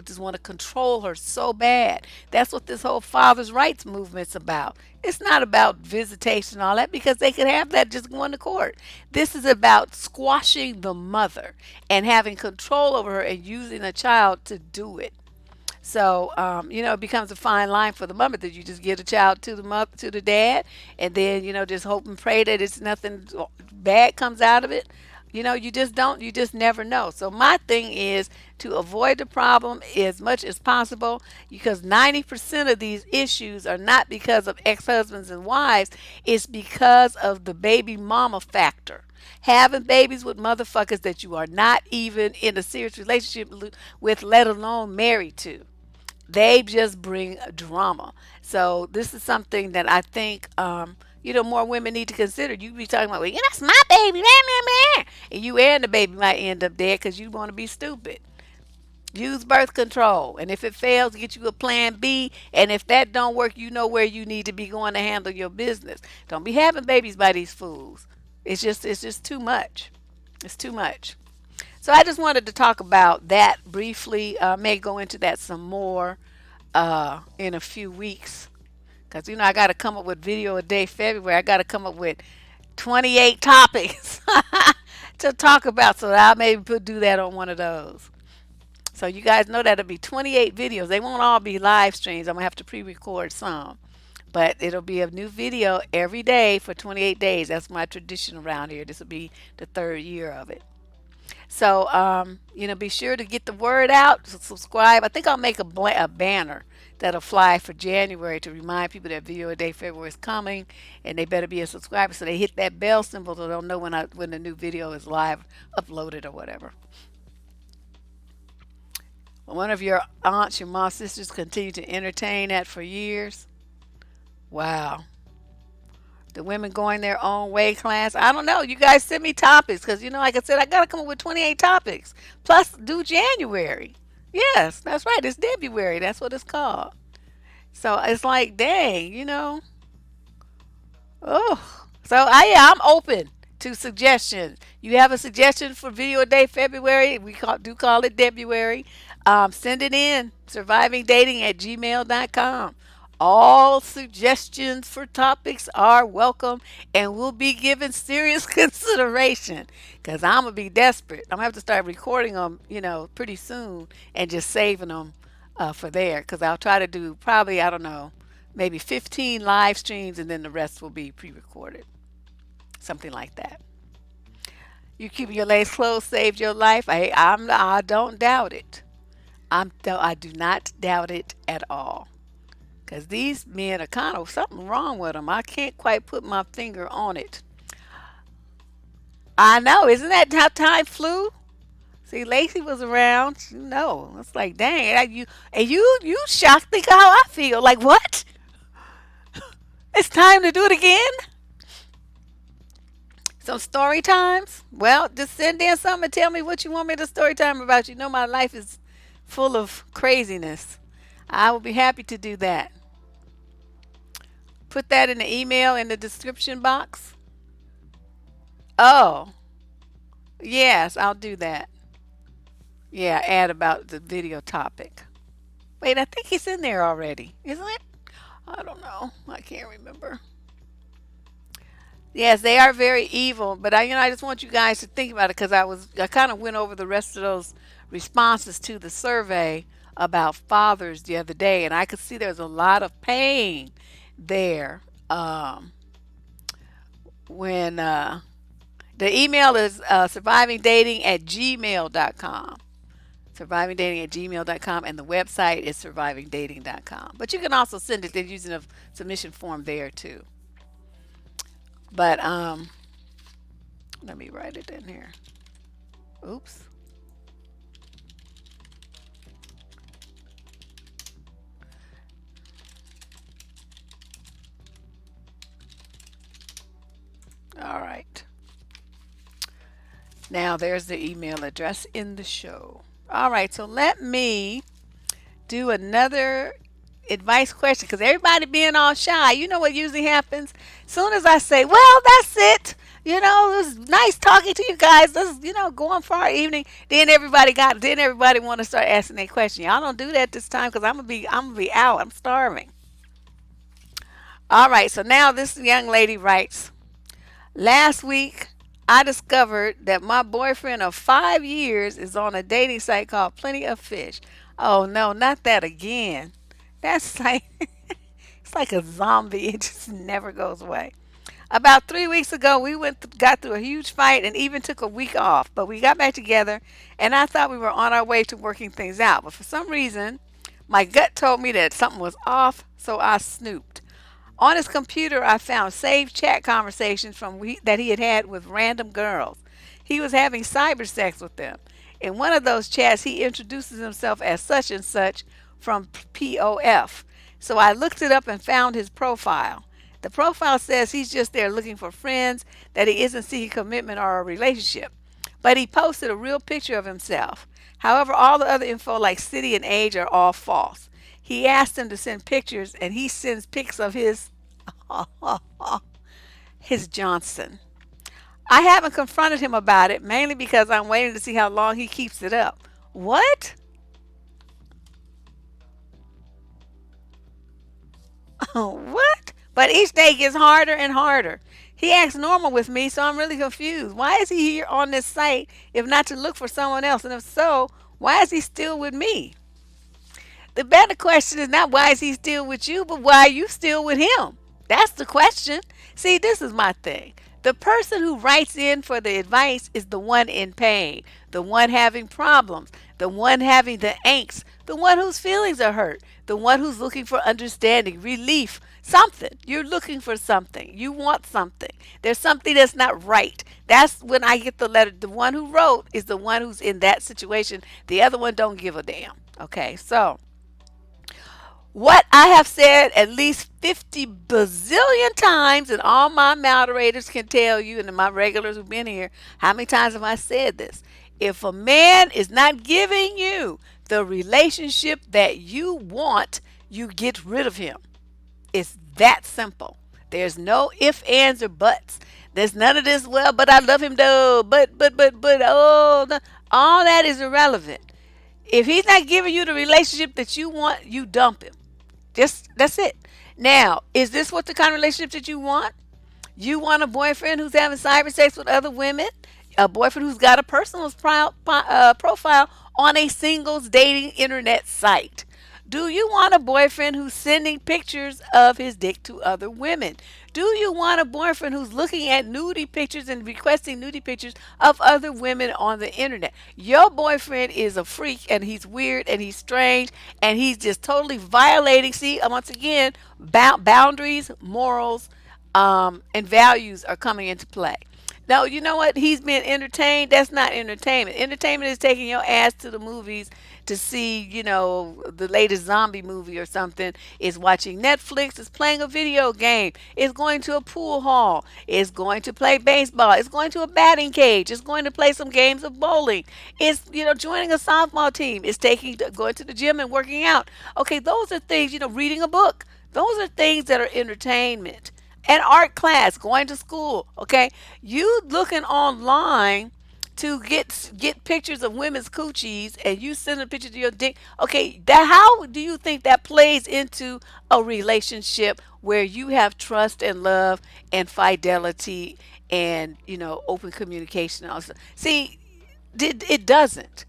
just want to control her so bad. That's what this whole father's rights movement's about. It's not about visitation and all that because they could have that just going to court. This is about squashing the mother and having control over her and using a child to do it. So, it becomes a fine line for the mother that you just give a child to the mother, to the dad, and then, just hope and pray that it's nothing bad comes out of it. You just don't, you just never know. So my thing is to avoid the problem as much as possible because 90% of these issues are not because of ex-husbands and wives. It's because of the baby mama factor. Having babies with motherfuckers that you are not even in a serious relationship with, let alone married to. They just bring drama. So this is something that I think more women need to consider. You be talking about, well, yeah, that's my baby, man, man, man. And you and the baby might end up dead because you want to be stupid. Use birth control, and if it fails, get you a plan B. And if that don't work, you know where you need to be going to handle your business. Don't be having babies by these fools. It's just too much. It's too much. So I just wanted to talk about that briefly. May go into that some more in a few weeks because I got to come up with video a day February. I got to come up with 28 topics to talk about. So I'll maybe do that on one of those. So you guys know that'll be 28 videos. They won't all be live streams. I'm gonna have to pre-record some, but it'll be a new video every day for 28 days. That's my tradition around here. This will be the third year of it. So, be sure to get the word out, subscribe. I think I'll make a banner that'll fly for January to remind people that Video a Day February is coming, and they better be a subscriber so they hit that bell symbol so they'll know when the new video is live uploaded or whatever. One of your aunts, your mom's sisters, continue to entertain that for years. Wow. The women going their own way class. I don't know. You guys send me topics because, like I said, I got to come up with 28 topics. Plus, do January. Yes, that's right. It's February. That's what it's called. So it's like, dang, Oh, so yeah, I'm open to suggestions. You have a suggestion for Video a Day February? Do call it February. Send it in. Survivingdating@gmail.com. All suggestions for topics are welcome and will be given serious consideration because I'm going to be desperate. I'm going to have to start recording them, pretty soon and just saving them for there because I'll try to do probably, I don't know, maybe 15 live streams and then the rest will be pre-recorded. Something like that. You keeping your legs closed saved your life. I don't doubt it. I do not doubt it at all. Because these men are kind of something wrong with them. I can't quite put my finger on it. I know. Isn't that how time flew? See, Lacey was around. It's like, dang, you shocked. Think of how I feel. Like, what? It's time to do it again? Some story times? Well, just send in something and tell me what you want me to story time about. My life is full of craziness. I will be happy to do that. Put that in the email in the description box. Oh, yes, I'll do that. Yeah, add about the video topic. Wait, I think he's in there already, isn't it? I don't know. I can't remember. Yes, they are very evil, but I just want you guys to think about it because I kind of went over the rest of those responses to the survey about fathers the other day, and I could see there's a lot of pain there. When The email is survivingdating at gmail.com. Survivingdating at gmail.com, and the website is survivingdating.com. But you can also send it, they're using a submission form there too. But let me write it in here. Oops. All right. Now there's the email address in the show. All right, so let me do another advice question because everybody being all shy. You know what usually happens? Soon as I say, well, that's it. It was nice talking to you guys. Let's, go on for our evening. Then everybody want to start asking their question. Y'all don't do that this time because I'm gonna be out. I'm starving. All right, so now this young lady writes, last week, I discovered that my boyfriend of 5 years is on a dating site called Plenty of Fish. Oh no, not that again. That's like it's like a zombie. It just never goes away. About 3 weeks ago, got through a huge fight and even took a week off. But we got back together, and I thought we were on our way to working things out. But for some reason, my gut told me that something was off, so I snooped. On his computer, I found saved chat conversations that he had had with random girls. He was having cyber sex with them. In one of those chats, he introduces himself as such and such from POF. So I looked it up and found his profile. The profile says he's just there looking for friends, that he isn't seeking commitment or a relationship. But he posted a real picture of himself. However, all the other info like city and age are all false. He asked him to send pictures and he sends pics of his Johnson. I haven't confronted him about it mainly because I'm waiting to see how long he keeps it up. What? What? But each day gets harder and harder. He acts normal with me, so I'm really confused. Why is he here on this site if not to look for someone else? And if so, why is he still with me? The better question is not why is he still with you, but why are you still with him? That's the question. See, this is my thing. The person who writes in for the advice is the one in pain, the one having problems, the one having the angst, the one whose feelings are hurt, the one who's looking for understanding, relief, something. You're looking for something. You want something. There's something that's not right. That's when I get the letter. The one who wrote is the one who's in that situation. The other one don't give a damn. Okay, so what I have said at least 50 bazillion times, and all my moderators can tell you, and my regulars who've been here, how many times have I said this? If a man is not giving you the relationship that you want, you get rid of him. It's that simple. There's no ifs, ands, or buts. There's none of this, well, but I love him though, but, oh, no. All that is irrelevant. If he's not giving you the relationship that you want, you dump him. Just that's it. Now, is this what the kind of relationship that you want? You want a boyfriend who's having cyber sex with other women? A boyfriend who's got a personal profile on a singles dating internet site? Do you want a boyfriend who's sending pictures of his dick to other women? Do you want a boyfriend who's looking at nudie pictures and requesting nudie pictures of other women on the internet? Your boyfriend is a freak and he's weird and he's strange and he's just totally violating, see, once again, boundaries, morals, and values are coming into play. Now, you know what? He's being entertained. That's not entertainment. Entertainment is taking your ass to the movies to see, the latest zombie movie or something. Is watching Netflix. Is playing a video game. Is going to a pool hall. Is going to play baseball. Is going to a batting cage. Is going to play some games of bowling. Is, joining a softball team. Is going to the gym and working out. Okay, those are things, reading a book. Those are things that are entertainment. An art class, going to school, okay? You looking online to get pictures of women's coochies and you send a picture to your dick. Okay, that how do you think that plays into a relationship where you have trust and love and fidelity and open communication also? See, it doesn't.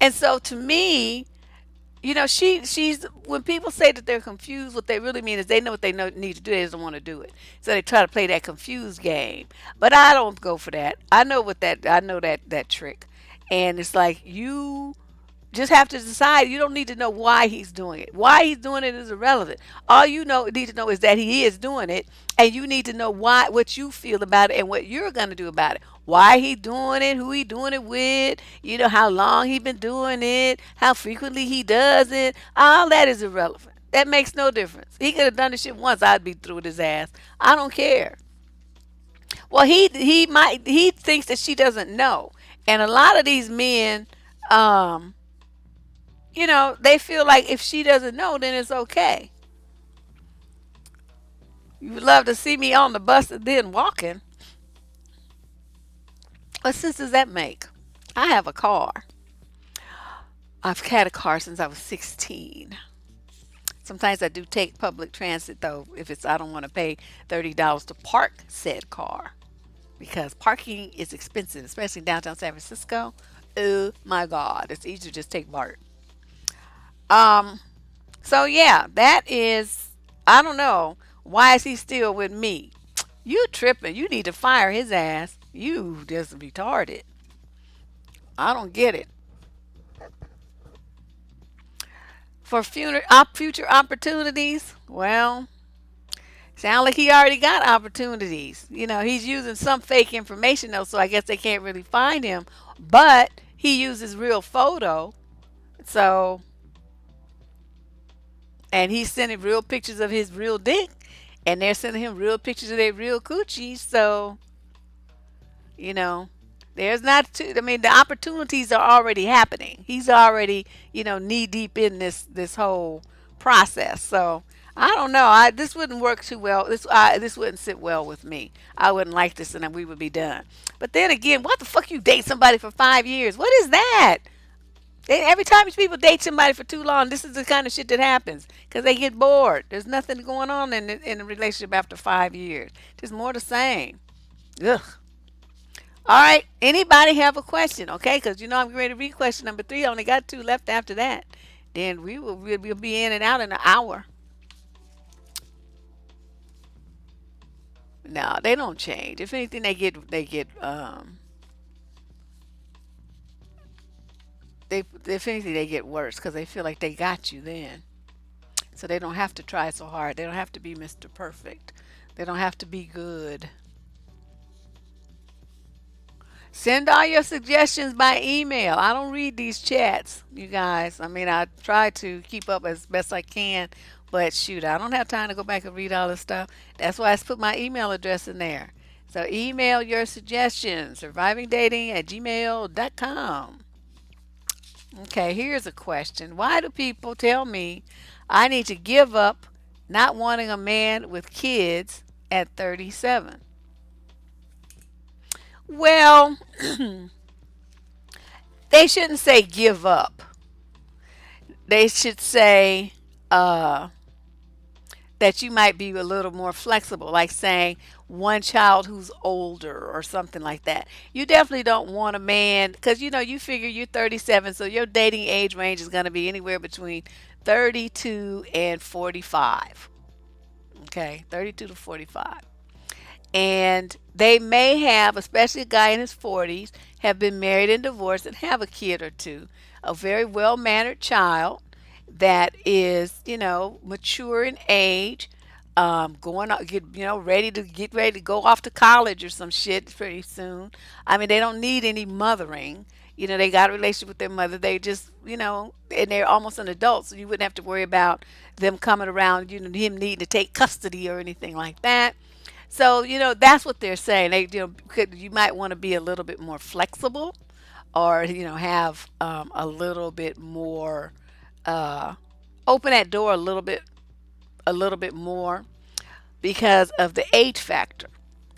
And so to me, she's when people say that they're confused, what they really mean is they know what they need to do. They just don't want to do it, so they try to play that confused game. But I don't go for that. I know that trick, and it's like you just have to decide. You don't need to know why he's doing it. Why he's doing it is irrelevant. All you need to know is that he is doing it, and you need to know what you feel about it, and what you're gonna do about it. Why he doing it, who he doing it with, how long he been doing it, how frequently he does it. All that is irrelevant. That makes no difference. He could have done the shit once. I'd be through with his ass. I don't care. Well, he thinks that she doesn't know, and a lot of these men, um, they feel like if she doesn't know, then it's okay. You would love to see me on the bus and then walking. What sense does that make? I have a car. I've had a car since I was 16. Sometimes I do take public transit though, if it's I don't want to pay $30 to park said car because parking is expensive, especially in downtown San Francisco. Oh my God, it's easier to just take BART. Um, So yeah, that is I don't know. Why is he still with me? You tripping. You need to fire his ass. You just retarded. I don't get it. For future opportunities, well, sound like he already got opportunities. He's using some fake information though, so I guess they can't really find him. But he uses real photo, so and he's sending real pictures of his real dick, and they're sending him real pictures of their real coochies. So you know, there's not too. I mean, the opportunities are already happening. He's already knee deep in this whole process. So I don't know. This wouldn't work too well. This wouldn't sit well with me. I wouldn't like this, and then we would be done. But then again, what the fuck you date somebody for 5 years? What is that? Every time people date somebody for too long, this is the kind of shit that happens because they get bored. There's nothing going on in the relationship after 5 years. Just more the same. Ugh. All right. Anybody have a question? Okay, because I'm ready to read question number 3. I only got 2 left after that. Then we'll be in and out in an hour. No, they don't change. If anything, they if anything they get worse because they feel like they got you then. So they don't have to try so hard. They don't have to be Mr. Perfect. They don't have to be good. Send all your suggestions by email. I don't read these chats, you guys. I mean, I try to keep up as best I can, but shoot, I don't have time to go back and read all this stuff. That's why I put my email address in there. So email your suggestions, survivingdating@gmail.com. Okay, here's a question. Why do people tell me I need to give up not wanting a man with kids at 37? Well, they shouldn't say give up. They should say that you might be a little more flexible, like saying one child who's older or something like that. You definitely don't want a man because you figure you're 37, so your dating age range is going to be anywhere between 32 and 45. Okay, 32 to 45. And they may have, especially a guy in his 40s, have been married and divorced and have a kid or two, a very well mannered child that is, mature in age, going out, get ready to go off to college or some shit pretty soon. I mean, they don't need any mothering. They got a relationship with their mother. They just, and they're almost an adult, so you wouldn't have to worry about them coming around, him needing to take custody or anything like that. So, that's what they're saying. You might want to be a little bit more flexible or, have a little bit more, uh, open that door a little bit more because of the age factor.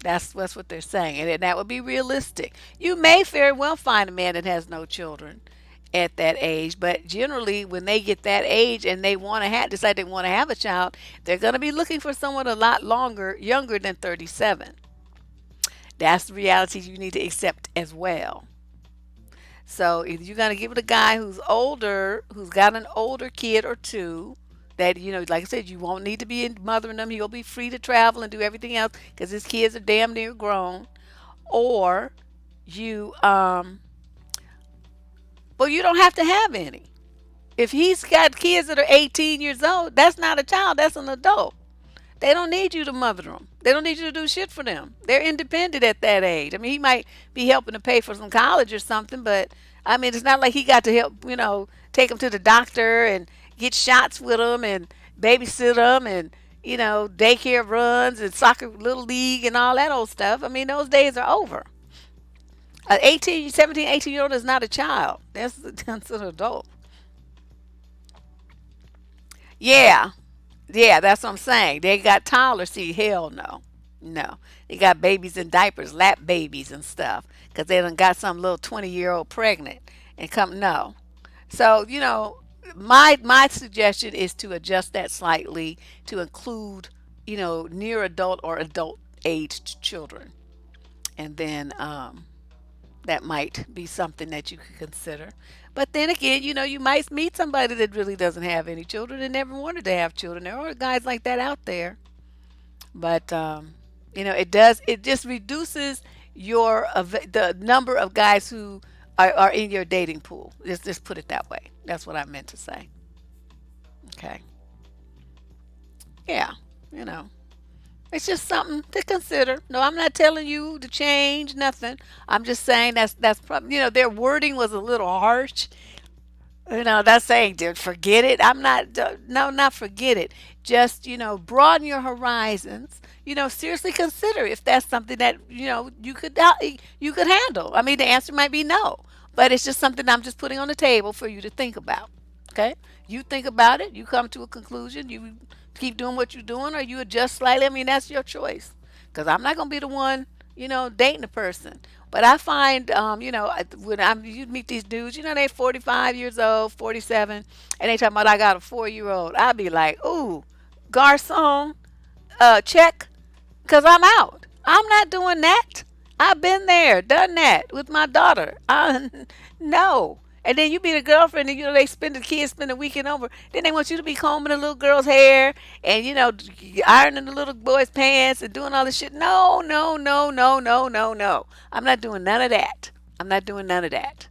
That's what they're saying, and that would be realistic. You may very well find a man that has no children at that age, but generally, when they get that age and they want to have decide they want to have a child, they're going to be looking for someone a lot longer, younger than 37. That's the reality you need to accept as well. So if you're gonna give it a guy who's older, who's got an older kid or two, that like I said, you won't need to be mothering them. He'll be free to travel and do everything else because his kids are damn near grown. Or you, well, you don't have to have any. If he's got kids that are 18 years old, that's not a child. That's an adult. They don't need you to mother them. They don't need you to do shit for them. They're independent at that age. I mean, he might be helping to pay for some college or something, but I mean, it's not like he got to help, take them to the doctor and get shots with them and babysit them and, daycare runs and soccer, little league and all that old stuff. I mean, those days are over. An 18, 17, 18-year-old is not a child. That's an adult. Yeah. Yeah, that's what I'm saying. They got toddlers. See, hell no. No. They got babies in diapers, lap babies and stuff, because they done got some little 20-year-old pregnant and come, no. So, my suggestion is to adjust that slightly to include, near adult or adult aged children. And then that might be something that you could consider. But then again, you might meet somebody that really doesn't have any children and never wanted to have children. There are guys like that out there. But it just reduces the number of guys who are in your dating pool. Just put it that way. That's what I meant to say. Okay. Yeah. You know. It's just something to consider. No, I'm not telling you to change nothing. I'm just saying that's probably their wording was a little harsh. That's saying, dude, forget it. I'm not, no, not forget it. Just, broaden your horizons. Seriously consider if that's something that, you could handle. I mean, the answer might be no, but it's just something I'm just putting on the table for you to think about. Okay? You think about it. You come to a conclusion. You keep doing what you're doing or you adjust slightly. I mean, that's your choice. Because I'm not going to be the one, dating a person. But I find, when you meet these dudes, they 45 years old, 47, and they talking about I got a 4-year-old. I'd be like, ooh, garçon, check, because I'm out. I'm not doing that. I've been there, done that with my daughter. No. And then you be the girlfriend, and they spend the kids spend the weekend over. Then they want you to be combing the little girl's hair, and ironing the little boy's pants, and doing all this shit. No, no, no, no, no, no, no. I'm not doing none of that. I'm not doing none of that.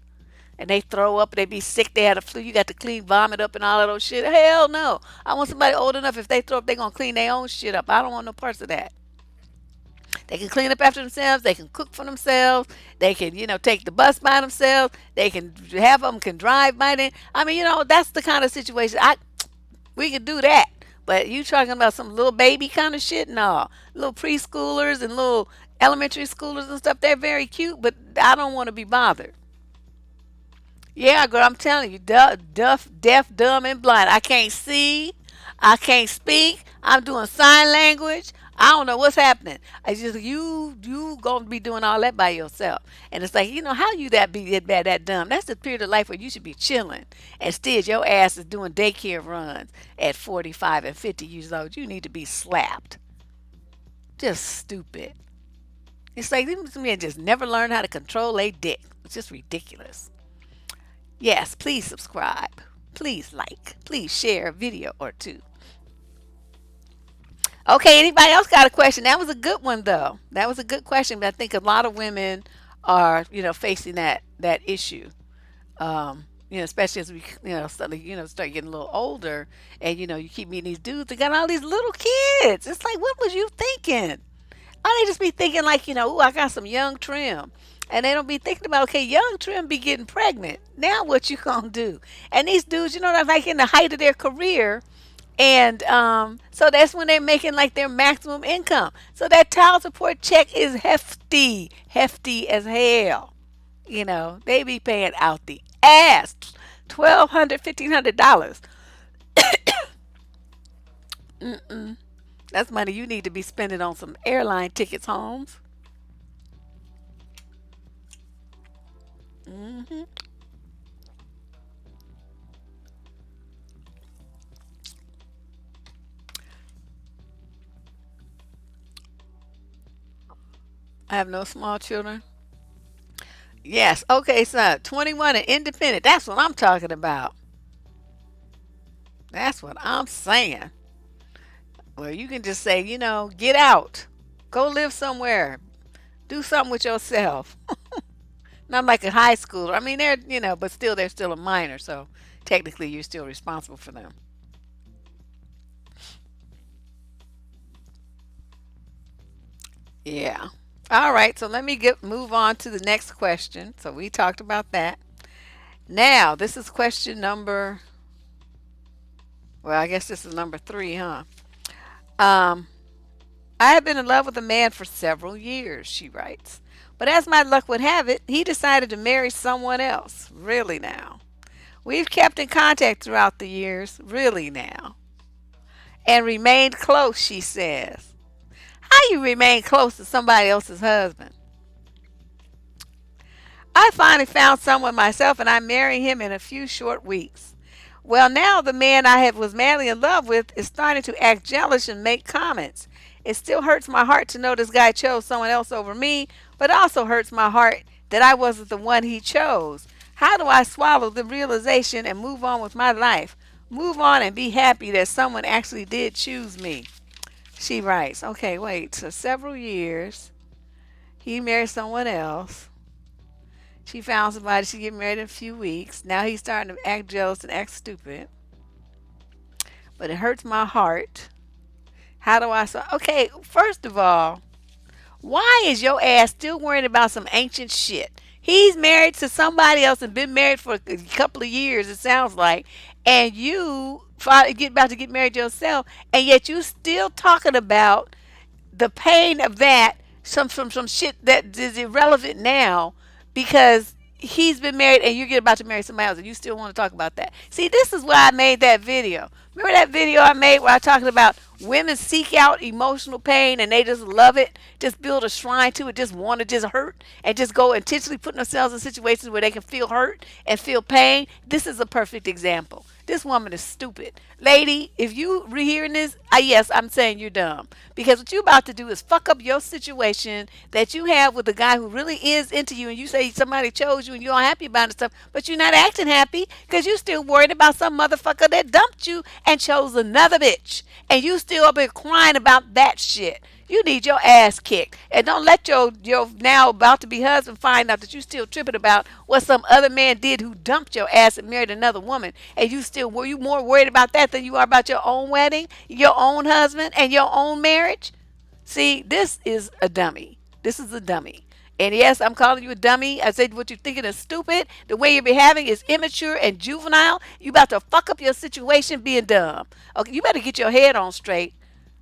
And they throw up, they be sick. They had a flu. You got to clean vomit up and all of those shit. Hell no. I want somebody old enough. If they throw up, they gonna clean their own shit up. I don't want no parts of that. They can clean up after themselves. They can cook for themselves. They can, take the bus by themselves. They can have them can drive by them. I mean, that's the kind of situation. We could do that. But you talking about some little baby kind of shit? No, little preschoolers and little elementary schoolers and stuff. They're very cute, but I don't want to be bothered. Yeah, girl, I'm telling you, deaf, dumb, and blind. I can't see. I can't speak. I'm doing sign language. I don't know what's happening. It's just you gonna be doing all that by yourself. And it's like, how you that dumb? That's the period of life where you should be chilling. Instead, your ass is doing daycare runs at 45 and 50 years old. You need to be slapped. Just stupid. It's like these men just never learn how to control a dick. It's just ridiculous. Yes, please subscribe. Please like. Please share a video or two. Okay, anybody else got a question? That was a good one though. That was a good question, but I think a lot of women are, facing that issue. Especially as we, start getting a little older and you keep meeting these dudes that got all these little kids. It's like, what was you thinking? Or they just be thinking like, ooh, I got some young trim. And they don't be thinking about, okay, young trim be getting pregnant. Now what you gonna do? And these dudes, they're like in the height of their career. And so that's when they're making like their maximum income. So that child support check is hefty, hefty as hell. They be paying out the ass, $1,200, $1,500. Mm-mm. That's money you need to be spending on some airline tickets, Holmes. Hmm. I have no small children. Yes. Okay, son. 21 and independent. That's what I'm talking about. That's what I'm saying. Well, you can just say, get out. Go live somewhere. Do something with yourself. Not like a high schooler. I mean, but still, they're still a minor. So technically, you're still responsible for them. Yeah. All right. So let me move on to the next question. So we talked about that. Now, this is question number, well, I guess this is number three, huh? Um, I have been in love with a man for several years, she writes. But as my luck would have it, he decided to marry someone else. Really now. We've kept in contact throughout the years. Really now. And remained close, she says. How you remain close to somebody else's husband? I finally found someone myself and I'm marrying him in a few short weeks. Well, now the man was madly in love with is starting to act jealous and make comments. It still hurts my heart to know this guy chose someone else over me, but also hurts my heart that I wasn't the one he chose. How do I swallow the realization and move on with my life? Move on and be happy that someone actually did choose me. She writes, okay, wait, so several years. He married someone else. She found somebody. She get married in a few weeks. Now he's starting to act jealous and act stupid. But it hurts my heart. How do I say? Okay, first of all, why is your ass still worrying about some ancient shit? He's married to somebody else and been married for a couple of years. It sounds like, and you get about to get married yourself, and yet you still talking about the pain of that, some shit that is irrelevant now because he's been married and you're about to marry somebody else and you still want to talk about that. See, this is why I made that video. Remember that video I made where I talked about women seek out emotional pain and they just love it, just build a shrine to it, just want to just hurt and just go intentionally putting themselves in situations where they can feel hurt and feel pain. This is a perfect example. This woman is stupid. Lady, if you hearing this, yes, I'm saying you're dumb. Because what you're about to do is fuck up your situation that you have with a guy who really is into you and you say somebody chose you and you're all happy about it and stuff, but you're not acting happy because you still worried about some motherfucker that dumped you and chose another bitch. And you still up here crying about that shit. You need your ass kicked. And don't let your now about to be husband find out that you still tripping about what some other man did who dumped your ass and married another woman. And were you more worried about that than you are about your own wedding, your own husband, and your own marriage? See, this is a dummy. This is a dummy. And yes, I'm calling you a dummy. I said what you're thinking is stupid. The way you're behaving is immature and juvenile. You about to fuck up your situation being dumb. Okay, you better get your head on straight.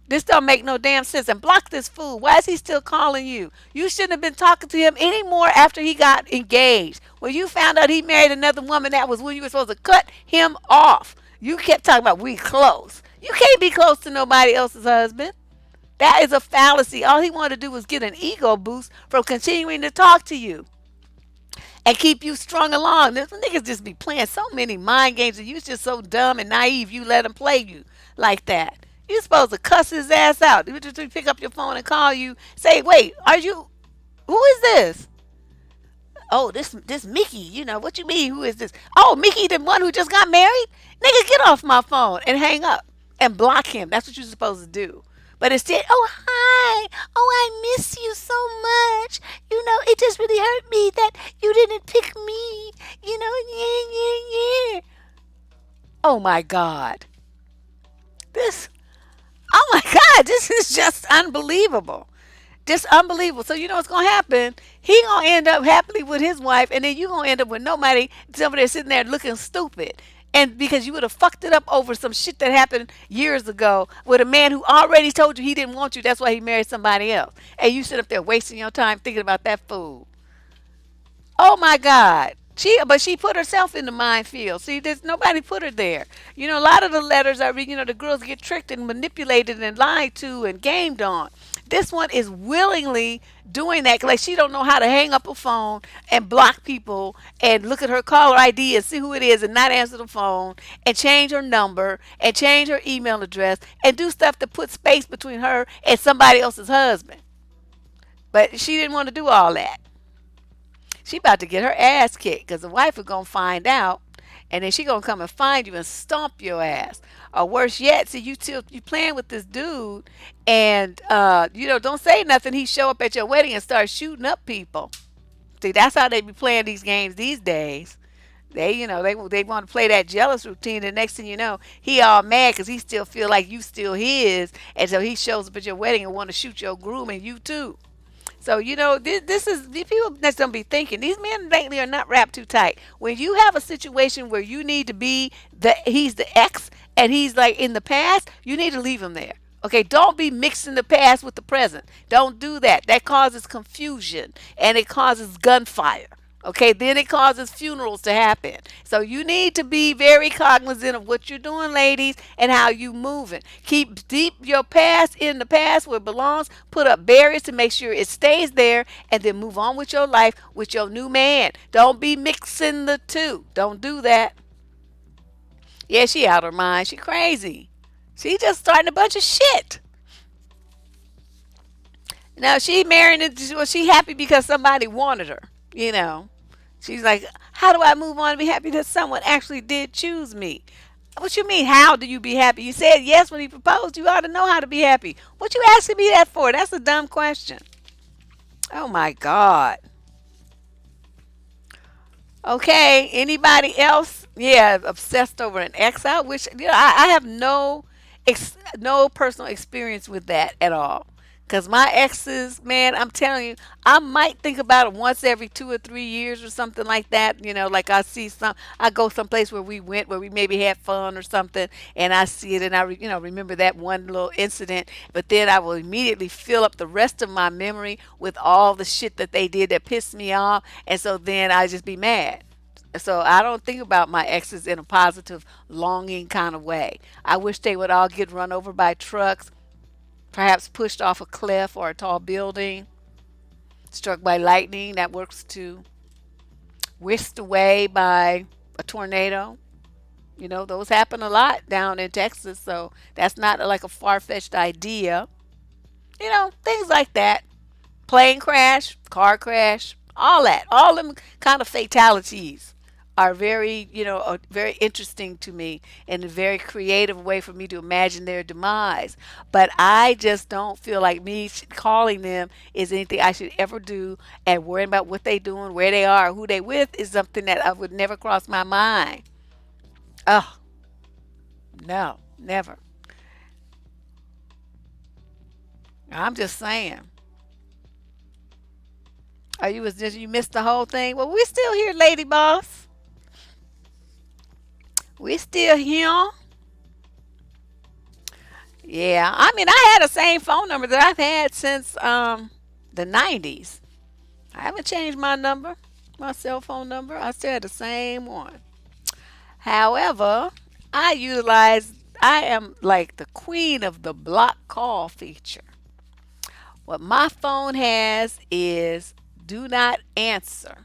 This don't make no damn sense. And block this fool. Why is he still calling you? You shouldn't have been talking to him anymore after he got engaged. When you found out he married another woman, that was when you were supposed to cut him off. You kept talking about we close. You can't be close to nobody else's husband. That is a fallacy. All he wanted to do was get an ego boost from continuing to talk to you and keep you strung along. This niggas just be playing so many mind games and you just so dumb and naive you let him play you like that. You supposed to cuss his ass out. You just pick up your phone and call you. Say, wait, who is this? Oh, this Mickey. What you mean, who is this? Oh, Mickey, the one who just got married? Nigga, get off my phone and hang up and block him. That's what you're supposed to do. But instead, oh, hi. Oh, I miss you so much. It just really hurt me that you didn't pick me. Yeah, yeah, yeah. Oh, my God. This, oh, my God, this is just unbelievable. Just unbelievable. So you know what's gonna happen? He gonna end up happily with his wife, and then you gonna end up with nobody. Somebody sitting there looking stupid, and because you would have fucked it up over some shit that happened years ago with a man who already told you he didn't want you. That's why he married somebody else, and you sit up there wasting your time thinking about that fool. Oh my God. But she put herself in the minefield. See, there's nobody put her there. A lot of the letters I read, the girls get tricked and manipulated and lied to and gamed on. this one is willingly doing that. Like she don't know how to hang up a phone and block people and look at her caller ID and see who it is and not answer the phone and change her number and change her email address and do stuff to put space between her and somebody else's husband. But she didn't want to do all that. She about to get her ass kicked because the wife is gonna find out, and then she gonna come and find you and stomp your ass. Or worse yet, see you still you playing with this dude, and don't say nothing. He show up at your wedding and start shooting up people. See, that's how they be playing these games these days. They want to play that jealous routine. The next thing you know, he all mad because he still feel like you still his, and so he shows up at your wedding and want to shoot your groom and you too. So this is the people that's gonna be thinking these men lately are not wrapped too tight. When you have a situation where you need to be he's the ex and he's like in the past, you need to leave him there. Okay, don't be mixing the past with the present. Don't do that. That causes confusion and it causes gunfire. Okay, then it causes funerals to happen. So you need to be very cognizant of what you're doing, ladies, and how you moving. Keep deep your past in the past where it belongs. Put up barriers to make sure it stays there, and then move on with your life with your new man. Don't be mixing the two. Don't do that. Yeah, she out her mind. She crazy. She just starting a bunch of shit. Now she married. Well, she happy because somebody wanted her. You know. She's like, how do I move on and be happy that someone actually did choose me? What you mean, how do you be happy? You said yes when he proposed. You ought to know how to be happy. What you asking me that for? That's a dumb question. Oh my God. Okay, anybody else? Yeah, obsessed over an ex. I wish I have no personal experience with that at all. Cause my exes, man, I'm telling you, I might think about it once every 2 or 3 years or something like that. Like I go someplace where we went, where we maybe had fun or something, and I see it, and remember that one little incident. But then I will immediately fill up the rest of my memory with all the shit that they did that pissed me off, and so then I just be mad. So I don't think about my exes in a positive, longing kind of way. I wish they would all get run over by trucks, perhaps pushed off a cliff or a tall building, struck by lightning. That works too. Whisked away by a tornado. Those happen a lot down in Texas, so that's not like a far fetched idea. Things like that. Plane crash, car crash, all that. All them kind of fatalities are very interesting to me and a very creative way for me to imagine their demise. But I just don't feel like me calling them is anything I should ever do, and worrying about what they doing, where they are, who they with is something that I would never cross my mind. Oh, no, never. I'm just saying. Oh, you missed the whole thing? Well, we still here, lady boss. We still here. Yeah, I mean, I had the same phone number that I've had since the 90s. I haven't changed my number, my cell phone number. I still had the same one. However, I am like the queen of the block call feature. What my phone has is do not answer.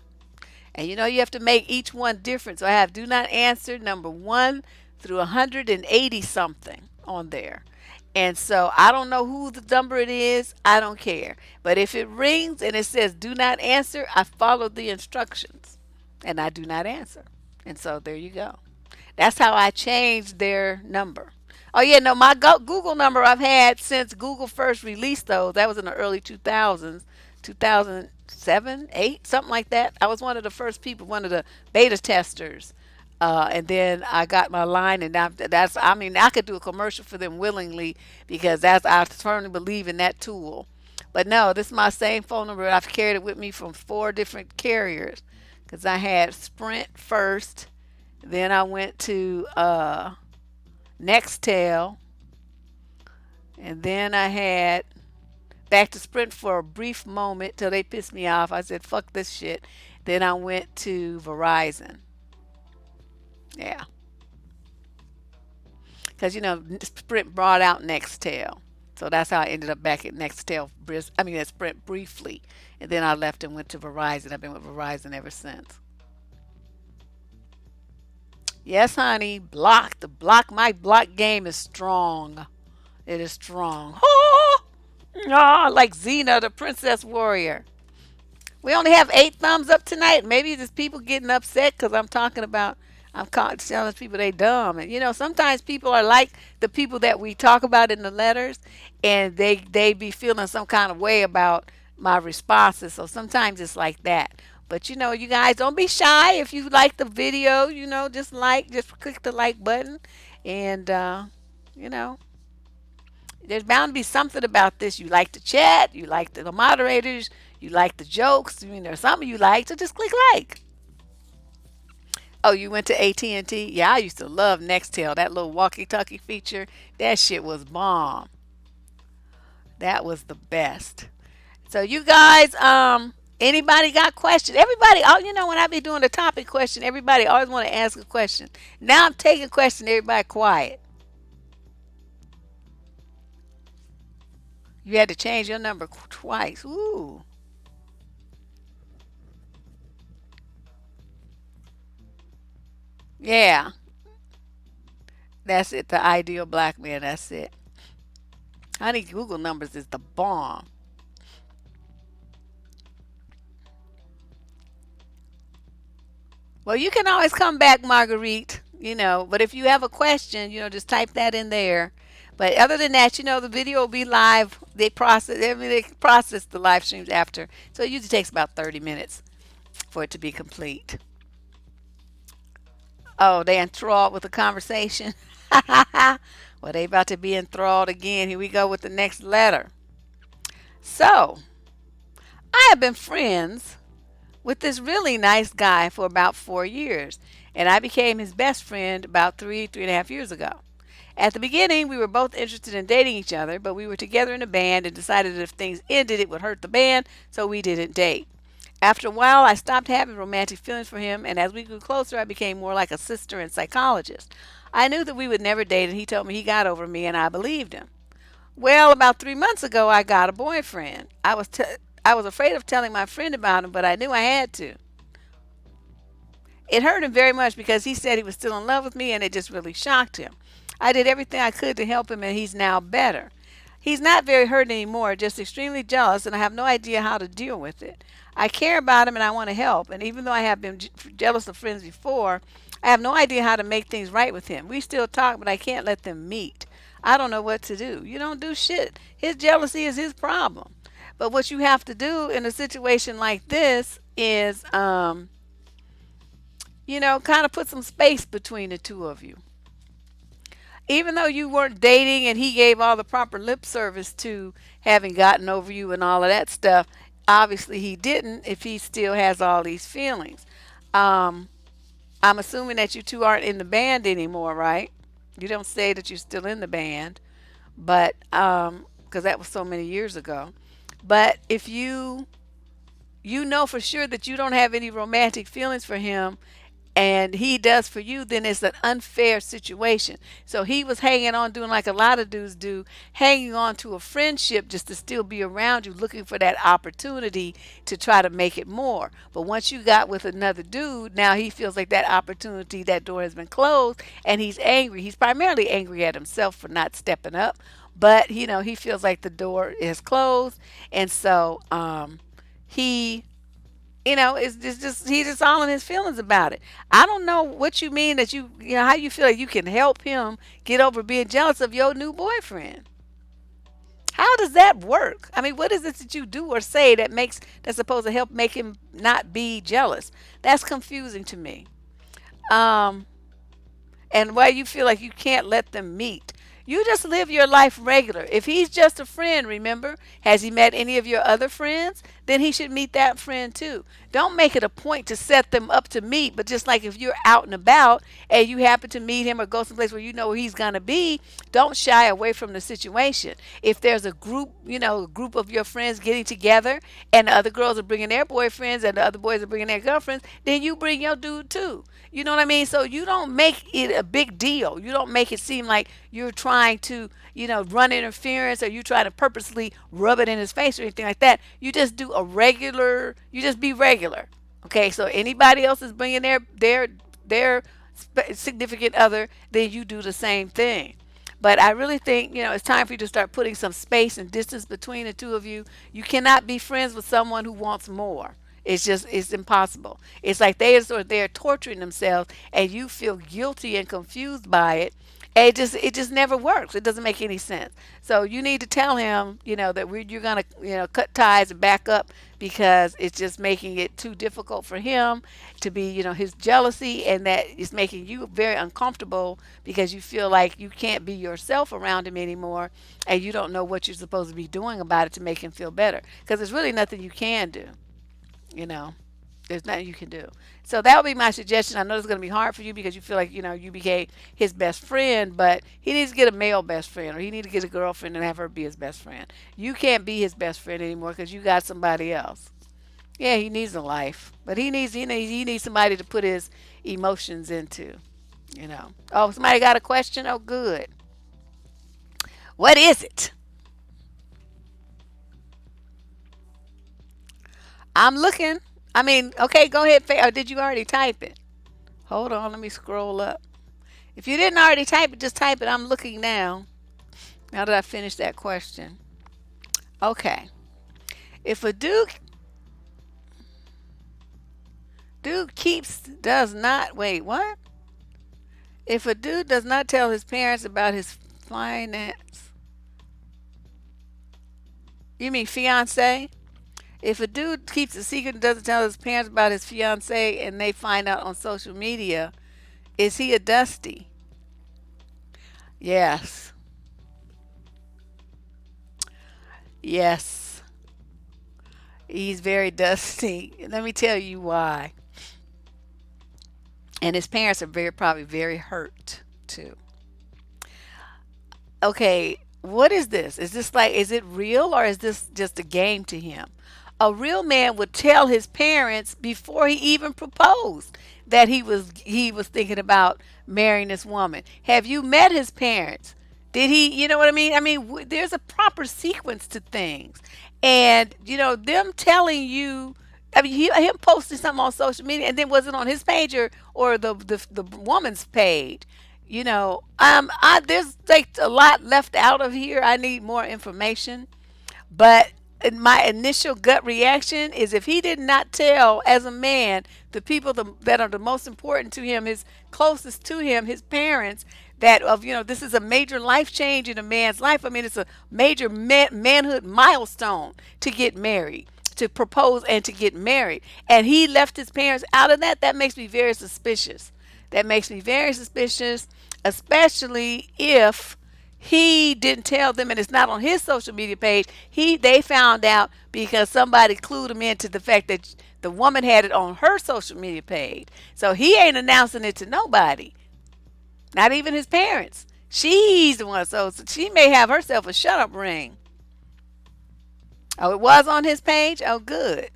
And you have to make each one different. So I have do not answer number 1 through 180 something on there. And so I don't know who the number it is. I don't care. But if it rings and it says do not answer, I follow the instructions and I do not answer. And so there you go. That's how I changed their number. Oh yeah, no, my Google number I've had since Google first released those. That was in the early 2000s, 2007, 8, something like that. I was one of the first people, one of the beta testers. And then I got my line, and I mean, I could do a commercial for them willingly because I firmly believe in that tool. But no, this is my same phone number. I've carried it with me from 4 different carriers because I had Sprint first, then I went to Nextel, and then I had back to Sprint for a brief moment till they pissed me off. I said, fuck this shit. Then I went to Verizon. Yeah. Because, Sprint brought out Nextel. So that's how I ended up back at Nextel, at Sprint briefly. And then I left and went to Verizon. I've been with Verizon ever since. Yes, honey. Block. My block game is strong. It is strong. Oh, ah, like Xena, the princess warrior. We only have 8 thumbs up tonight. Maybe there's people getting upset because I'm telling people they dumb. And sometimes people are like the people that we talk about in the letters, and they be feeling some kind of way about my responses. So sometimes it's like that. But you guys don't be shy. If you like the video, just click the like button, and you know, there's bound to be something about this. You like the chat, you like the moderators, you like the jokes. I mean, there's something you like, so just click like. Oh, you went to AT&T? Yeah, I used to love Nextel. That little walkie-talkie feature, that shit was bomb. That was the best. So you guys, anybody got questions? Everybody, oh, when I be doing the topic question, everybody always want to ask a question. Now I'm taking questions. Everybody quiet. You had to change your number twice. Ooh. Yeah, that's it. The ideal black man. That's it. Honey, Google numbers is the bomb. Well, you can always come back, Marguerite. But if you have a question, just type that in there. But other than that, the video will be live. They process the live streams after, so it usually takes about 30 minutes for it to be complete. Oh, they enthralled with the conversation. Well, they about to be enthralled again. Here we go with the next letter. So, I have been friends with this really nice guy for about 4 years, and I became his best friend about 3.5 years ago. At the beginning, we were both interested in dating each other, but we were together in a band and decided that if things ended, it would hurt the band, so we didn't date. After a while, I stopped having romantic feelings for him, and as we grew closer, I became more like a sister and psychologist. I knew that we would never date, and he told me he got over me, and I believed him. Well, about 3 months ago, I got a boyfriend. I was afraid of telling my friend about him, but I knew I had to. It hurt him very much because he said he was still in love with me, and it just really shocked him. I did everything I could to help him, and he's now better. He's not very hurt anymore, just extremely jealous, and I have no idea how to deal with it. I care about him and I want to help, and even though I have been jealous of friends before, I have no idea how to make things right with him. We still talk, but I can't let them meet. I don't know what to do. You don't do shit. His jealousy is his problem. But what you have to do in a situation like this is, kind of put some space between the two of you. Even though you weren't dating and he gave all the proper lip service to having gotten over you and all of that stuff, obviously he didn't if he still has all these feelings. Um, I'm assuming that you two aren't in the band anymore, right? You don't say that you're still in the band, but because that was so many years ago. But if you know for sure that you don't have any romantic feelings for him and he does for you, then it's an unfair situation. So he was hanging on, doing like a lot of dudes do, hanging on to a friendship just to still be around you, looking for that opportunity to try to make it more. But once you got with another dude, now he feels like that opportunity, that door has been closed, and he's angry. He's primarily angry at himself for not stepping up, but he feels like the door is closed, and so he it's just he's just all in his feelings about it. I don't know what you mean that how you feel like you can help him get over being jealous of your new boyfriend. How does that work? I mean, what is it that you do or say that's supposed to help make him not be jealous? That's confusing to me. Um, and why you feel like you can't let them meet. You just live your life regular. If he's just a friend, remember, has he met any of your other friends? then he should meet that friend too. Don't make it a point to set them up to meet, but just like if you're out and about and you happen to meet him or go someplace where you know where he's gonna be, don't shy away from the situation. If there's a group, a group of your friends getting together and the other girls are bringing their boyfriends and the other boys are bringing their girlfriends, then you bring your dude too. You know what I mean? So you don't make it a big deal. You don't make it seem like you're trying to, run interference or you try to purposely rub it in his face or anything like that. You just do a regular, you just be regular. Okay, so anybody else is bringing their significant other, then you do the same thing. But I really think, it's time for you to start putting some space and distance between the two of you. You cannot be friends with someone who wants more. It's impossible. It's like they're torturing themselves and you feel guilty and confused by it. And it just never works. It doesn't make any sense. So you need to tell him, that you're gonna, cut ties and back up because it's just making it too difficult for him to be, his jealousy, and that it's making you very uncomfortable because you feel like you can't be yourself around him anymore, and you don't know what you're supposed to be doing about it to make him feel better. Because there's really nothing you can do. You know, there's nothing you can do. So that would be my suggestion. I know it's going to be hard for you because you feel like, you became his best friend, but he needs to get a male best friend or he needs to get a girlfriend and have her be his best friend. You can't be his best friend anymore because you got somebody else. Yeah, he needs a life, but he needs somebody to put his emotions into. Oh, somebody got a question? Oh, good. What is it? I'm looking. I mean, okay, go ahead. Or did you already type it? Hold on, let me scroll up. If you didn't already type it, just type it. I'm looking now. Now that I finished that question. Okay. If a dude keeps does not wait, what? If a dude does not tell his parents about his finance, you mean fiance? If a dude keeps a secret and doesn't tell his parents about his fiance and they find out on social media, is he a dusty? Yes. Yes. He's very dusty. Let me tell you why. And his parents are probably very hurt too. Okay, what is this? Is it real or is this just a game to him? A real man would tell his parents before he even proposed that he was thinking about marrying this woman. Have you met his parents? Did he, you know what I mean? I mean, there's a proper sequence to things. And, them telling you, I mean, him posting something on social media and then was it on his page or the woman's page? There's like a lot left out of here. I need more information. But my initial gut reaction is if he did not tell, as a man, the people that are the most important to him, his closest to him, his parents, that this is a major life change in a man's life. I mean, it's a major manhood milestone to get married, to propose and to get married. And he left his parents out of that. That makes me very suspicious. That makes me very suspicious, especially if he didn't tell them and it's not on his social media page. They found out because somebody clued him into the fact that the woman had it on her social media page. So he ain't announcing it to nobody, not even his parents. She's the one, so she may have herself a shut up ring. Oh, it was on his page? Oh, good.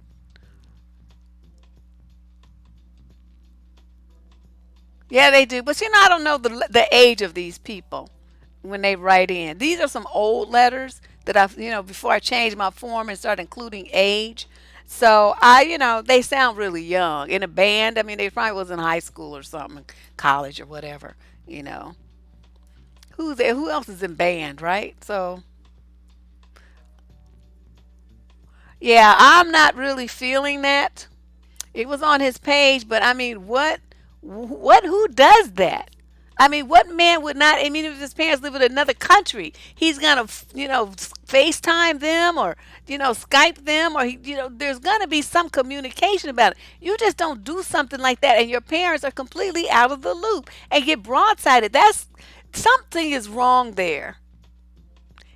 Yeah, they do. But I don't know the age of these people when they write in. These are some old letters that before I changed my form and started including age. So they sound really young. In a band, I mean, they probably was in high school or something, college or whatever, you know. Who's there? Who else is in band, right? So, yeah, I'm not really feeling that. It was on his page, but I mean, who does that? I mean, what man would not? I mean, if his parents live in another country, he's gonna, FaceTime them or, Skype them or, there's gonna be some communication about it. You just don't do something like that, and your parents are completely out of the loop and get broadsided. That's something is wrong there.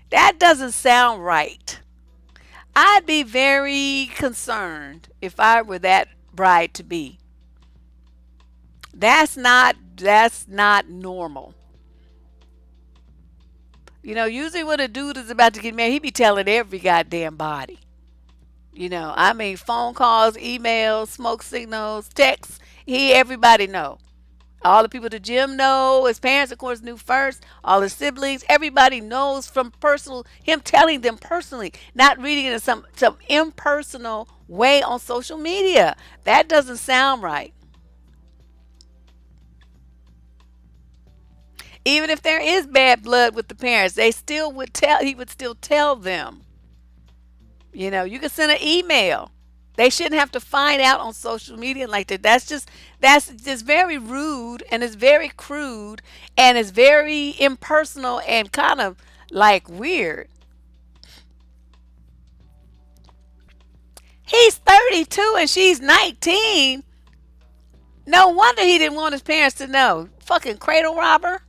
That doesn't sound right. I'd be very concerned if I were that bride to be. That's not normal. Usually when a dude is about to get married, he be telling every goddamn body. I mean, phone calls, emails, smoke signals, texts. Everybody know. All the people at the gym know. His parents, of course, knew first. All his siblings, everybody knows from personal. Him telling them personally, not reading it in some impersonal way on social media. That doesn't sound right. Even if there is bad blood with the parents, they still would tell. He would still tell them. You can send an email. They shouldn't have to find out on social media like that. That's just very rude and it's very crude and it's very impersonal and kind of like weird. He's 32 and she's 19. No wonder he didn't want his parents to know. Fucking cradle robber.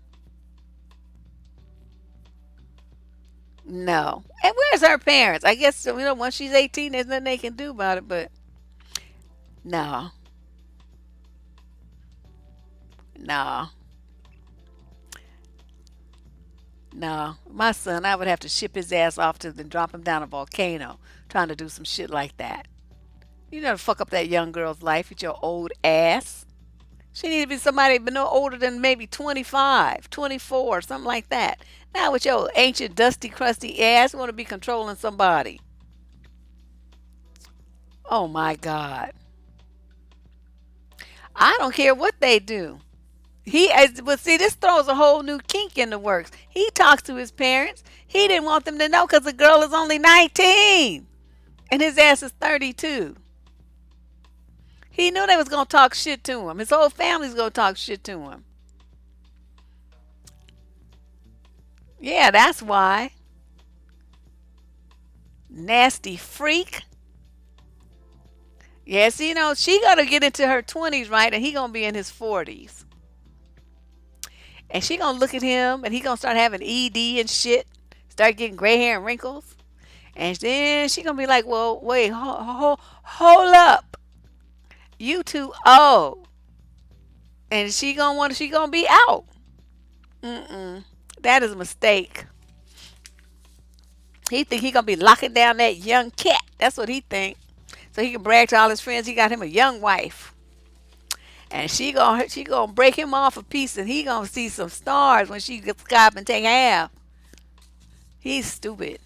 No. And where's her parents? I guess once she's 18, there's nothing they can do about it. But no, no, no. My son, I would have to ship his ass off to then drop him down a volcano trying to do some shit like that. You know, to fuck up that young girl's life with your old ass. She need to be somebody but no older than maybe 25, 24, something like that. Now with your ancient, dusty, crusty ass, you want to be controlling somebody. Oh my God. I don't care what they do. But see, this throws a whole new kink in the works. He talks to his parents. He didn't want them to know because the girl is only 19 and his ass is 32. He knew they was gonna talk shit to him. His whole family's gonna talk shit to him. Yeah, that's why. Nasty freak. Yes, she gonna get into her 20s, right? And he gonna be in his 40s. And she gonna look at him and he gonna start having ED and shit. Start getting gray hair and wrinkles. And then she gonna be like, well, wait, hold up. You too old. And she gonna be out. Mm-mm. That is a mistake. He think he gonna be locking down that young cat. That's what he think. So he can brag to all his friends he got him a young wife. And she gonna break him off a piece and he gonna see some stars when she gets up and take half. He's stupid.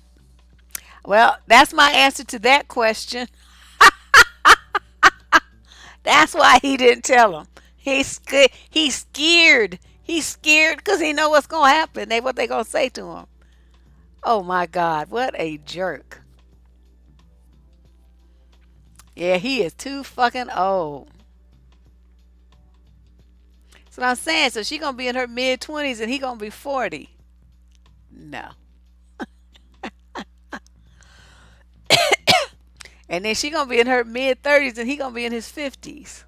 Well, that's my answer to that question. That's why he didn't tell him. He's scared. He's scared because he know what's gonna happen. What they gonna say to him. Oh my God, what a jerk. Yeah, he is too fucking old. That's what I'm saying. So she gonna be in her mid 20s and he gonna be 40. No. And then she gonna be in her mid 30s and he gonna be in his 50s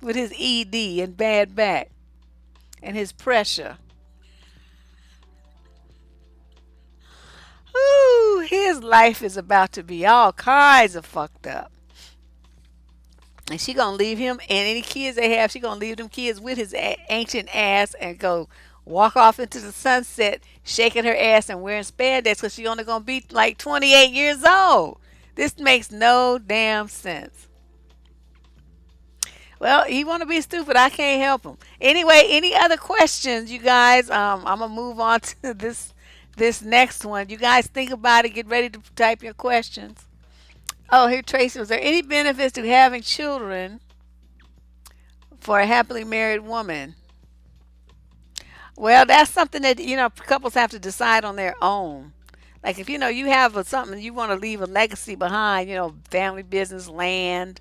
with his ED and bad back and his pressure. Ooh, his life is about to be all kinds of fucked up. And she gonna leave him and any kids they have, she gonna leave them kids with his ancient ass and go walk off into the sunset, shaking her ass and wearing spandex because she only gonna be like 28 years old. This makes no damn sense. Well, he want to be stupid. I can't help him. Anyway, any other questions, you guys? I'm gonna move on to this next one. You guys think about it. Get ready to type your questions. Oh, here, Tracy. Was there any benefits to having children for a happily married woman? Well, that's something that couples have to decide on their own. Like if you have something you want to leave a legacy behind, family business, land,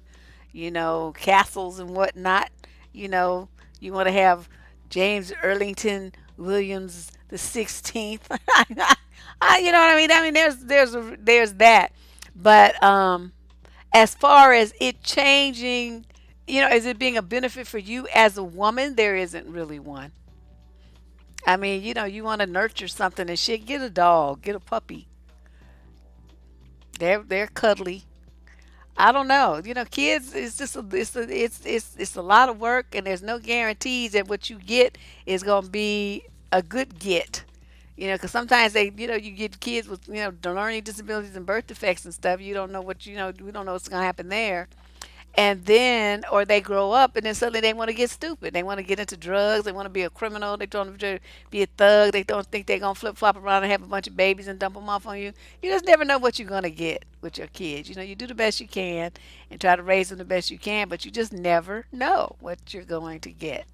castles and whatnot. You know, you want to have James Erlington Williams the 16th. You know what I mean? I mean, there's that. But as far as it changing, is it being a benefit for you as a woman? There isn't really one. I mean, you want to nurture something and shit. Get a dog, get a puppy. They're cuddly. I don't know. Kids, it's a lot of work, and there's no guarantees that what you get is gonna be a good get. Because sometimes you get kids with the learning disabilities and birth defects and stuff. You don't know we don't know what's gonna happen there. And then, or they grow up and then suddenly they want to get stupid. They want to get into drugs. They want to be a criminal. They don't want to be a thug. They don't think they're going to flip flop around and have a bunch of babies and dump them off on you. You just never know what you're going to get with your kids. You do the best you can and try to raise them the best you can, but you just never know what you're going to get.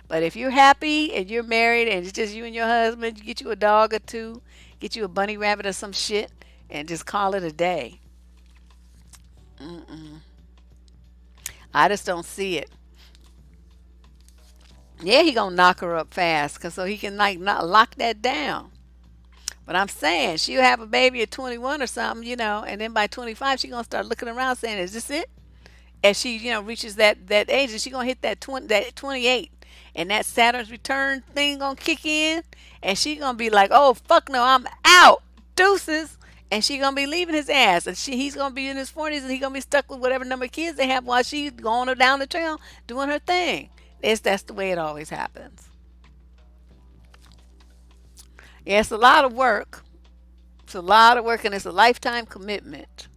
But if you're happy and you're married and it's just you and your husband, you get you a dog or two, get you a bunny rabbit or some shit, and just call it a day. Mm-mm. I just don't see it. Yeah, he gonna knock her up fast, cause so he can like not lock that down. But I'm saying she'll have a baby at 21 or something, and then by 25 she gonna start looking around saying, "Is this it?" As she reaches that age, and she gonna hit that 28, and that Saturn's return thing gonna kick in, and she gonna be like, "Oh fuck no, I'm out, deuces." And she gonna be leaving his ass, and he's gonna be in his 40s, and he gonna be stuck with whatever number of kids they have while she's going down the trail doing her thing. That's the way it always happens. Yeah, it's a lot of work. It's a lot of work, and it's a lifetime commitment.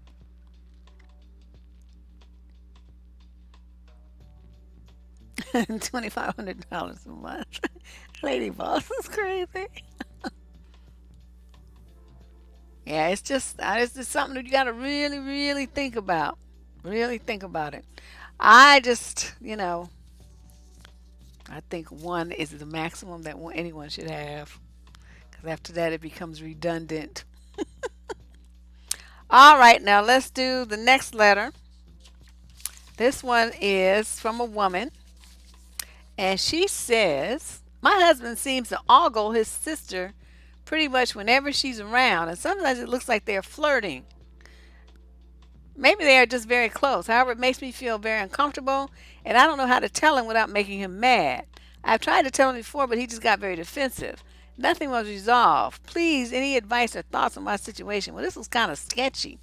$2,500 a month. Lady Boss is crazy. Yeah, it's just something that you got to really, really think about. Really think about it. I just, I think one is the maximum that anyone should have. Because after that, it becomes redundant. All right, now let's do the next letter. This one is from a woman, and she says, "My husband seems to ogle his sister pretty much whenever she's around, and sometimes it looks like they're flirting. Maybe they are just very close. However, it makes me feel very uncomfortable, and I don't know how to tell him without making him mad. I've tried to tell him before, but he just got very defensive. Nothing was resolved. Please, any advice or thoughts on my situation?" Well, this was kind of sketchy.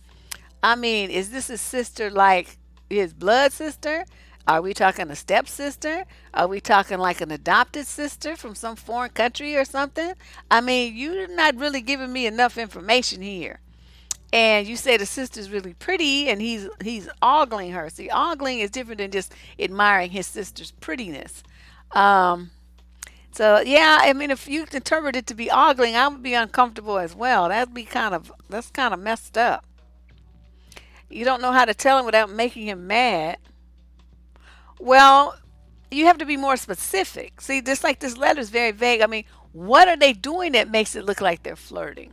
I mean, is this his sister like his blood sister? Are we talking a stepsister? Are we talking like an adopted sister from some foreign country or something? I mean, you're not really giving me enough information here. And you say the sister's really pretty and he's ogling her. See, ogling is different than just admiring his sister's prettiness. Um, so yeah, I mean, if you interpret it to be ogling, I would be uncomfortable as well. That's kind of messed up. You don't know how to tell him without making him mad. Well, you have to be more specific. See, just like this letter is very vague. I mean, what are they doing that makes it look like they're flirting?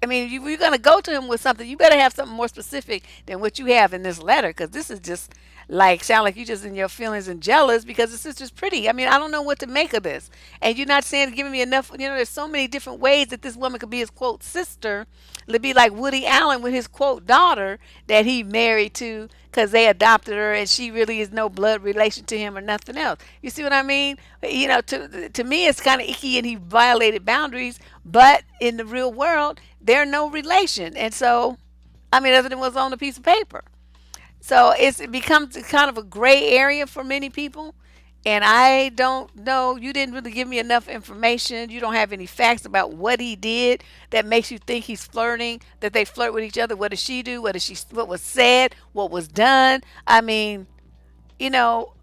I mean, you're going to go to him with something. You better have something more specific than what you have in this letter, because this is just like sound like you just in your feelings and jealous because the sister's pretty. I mean, I don't know what to make of this. And you're not saying giving me enough. There's so many different ways that this woman could be his quote sister. It'd be like Woody Allen with his quote daughter that he married to because they adopted her and she really is no blood relation to him or nothing else. You see what I mean? To me, it's kind of icky and he violated boundaries. But in the real world, they're no relation. And so, I mean, other than what's on the piece of paper. So it becomes kind of a gray area for many people. And I don't know. You didn't really give me enough information. You don't have any facts about what he did that makes you think he's flirting, that they flirt with each other. What did she do? What was said? What was done? I mean, you know,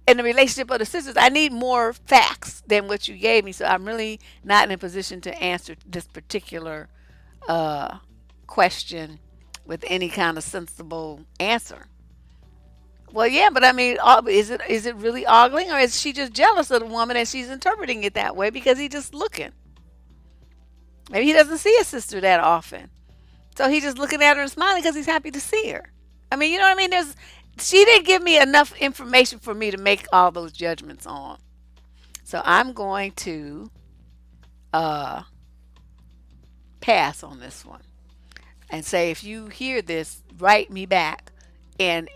in the relationship of the sisters, I need more facts than what you gave me. So I'm really not in a position to answer this particular uh, question with any kind of sensible answer. Well, yeah, but I mean, is it really ogling, or is she just jealous of the woman and she's interpreting it that way because he's just looking? Maybe he doesn't see his sister that often, so he's just looking at her and smiling because he's happy to see her. I mean, you know what I mean? She didn't give me enough information for me to make all those judgments on. So I'm going to uh, pass on this one and say, if you hear this, write me back and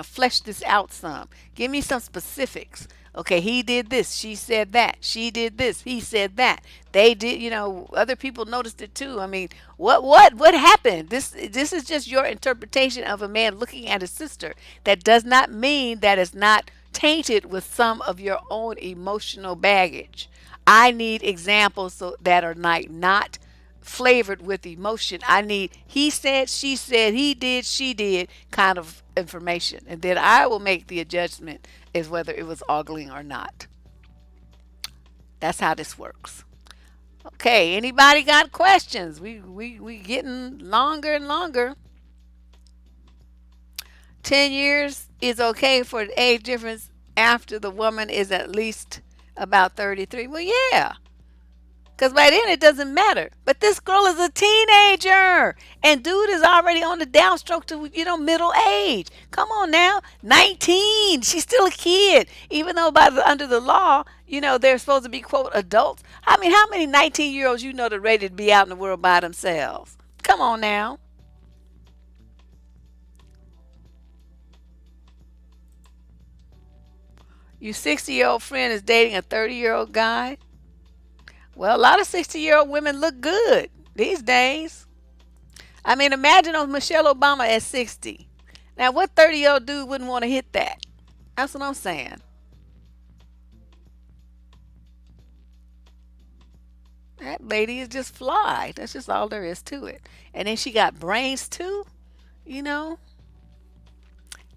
flesh this out some. Give me some specifics Okay, he did this, she said that, she did this, he said that. They did, other people noticed it too. I mean, what happened? This is just your interpretation of a man looking at his sister. That does not mean that it's not tainted with some of your own emotional baggage. I need examples that are not flavored with emotion. I need he said, she said, he did, she did kind of information. And then I will make the adjustment as whether it was ogling or not. That's how this works. Okay, anybody got questions? We getting longer and longer. 10 years is okay for the age difference after the woman is at least about 33. Well, yeah. Because by then it doesn't matter. But this girl is a teenager. And dude is already on the downstroke to, middle age. Come on now. 19. She's still a kid. Even though under the law, they're supposed to be, quote, adults. I mean, how many 19-year-olds that are ready to be out in the world by themselves? Come on now. Your 60-year-old friend is dating a 30-year-old guy. Well, a lot of 60-year-old women look good these days. I mean, imagine on Michelle Obama at 60. Now, what 30-year-old dude wouldn't want to hit that? That's what I'm saying. That lady is just fly. That's just all there is to it. And then she got brains too. You know,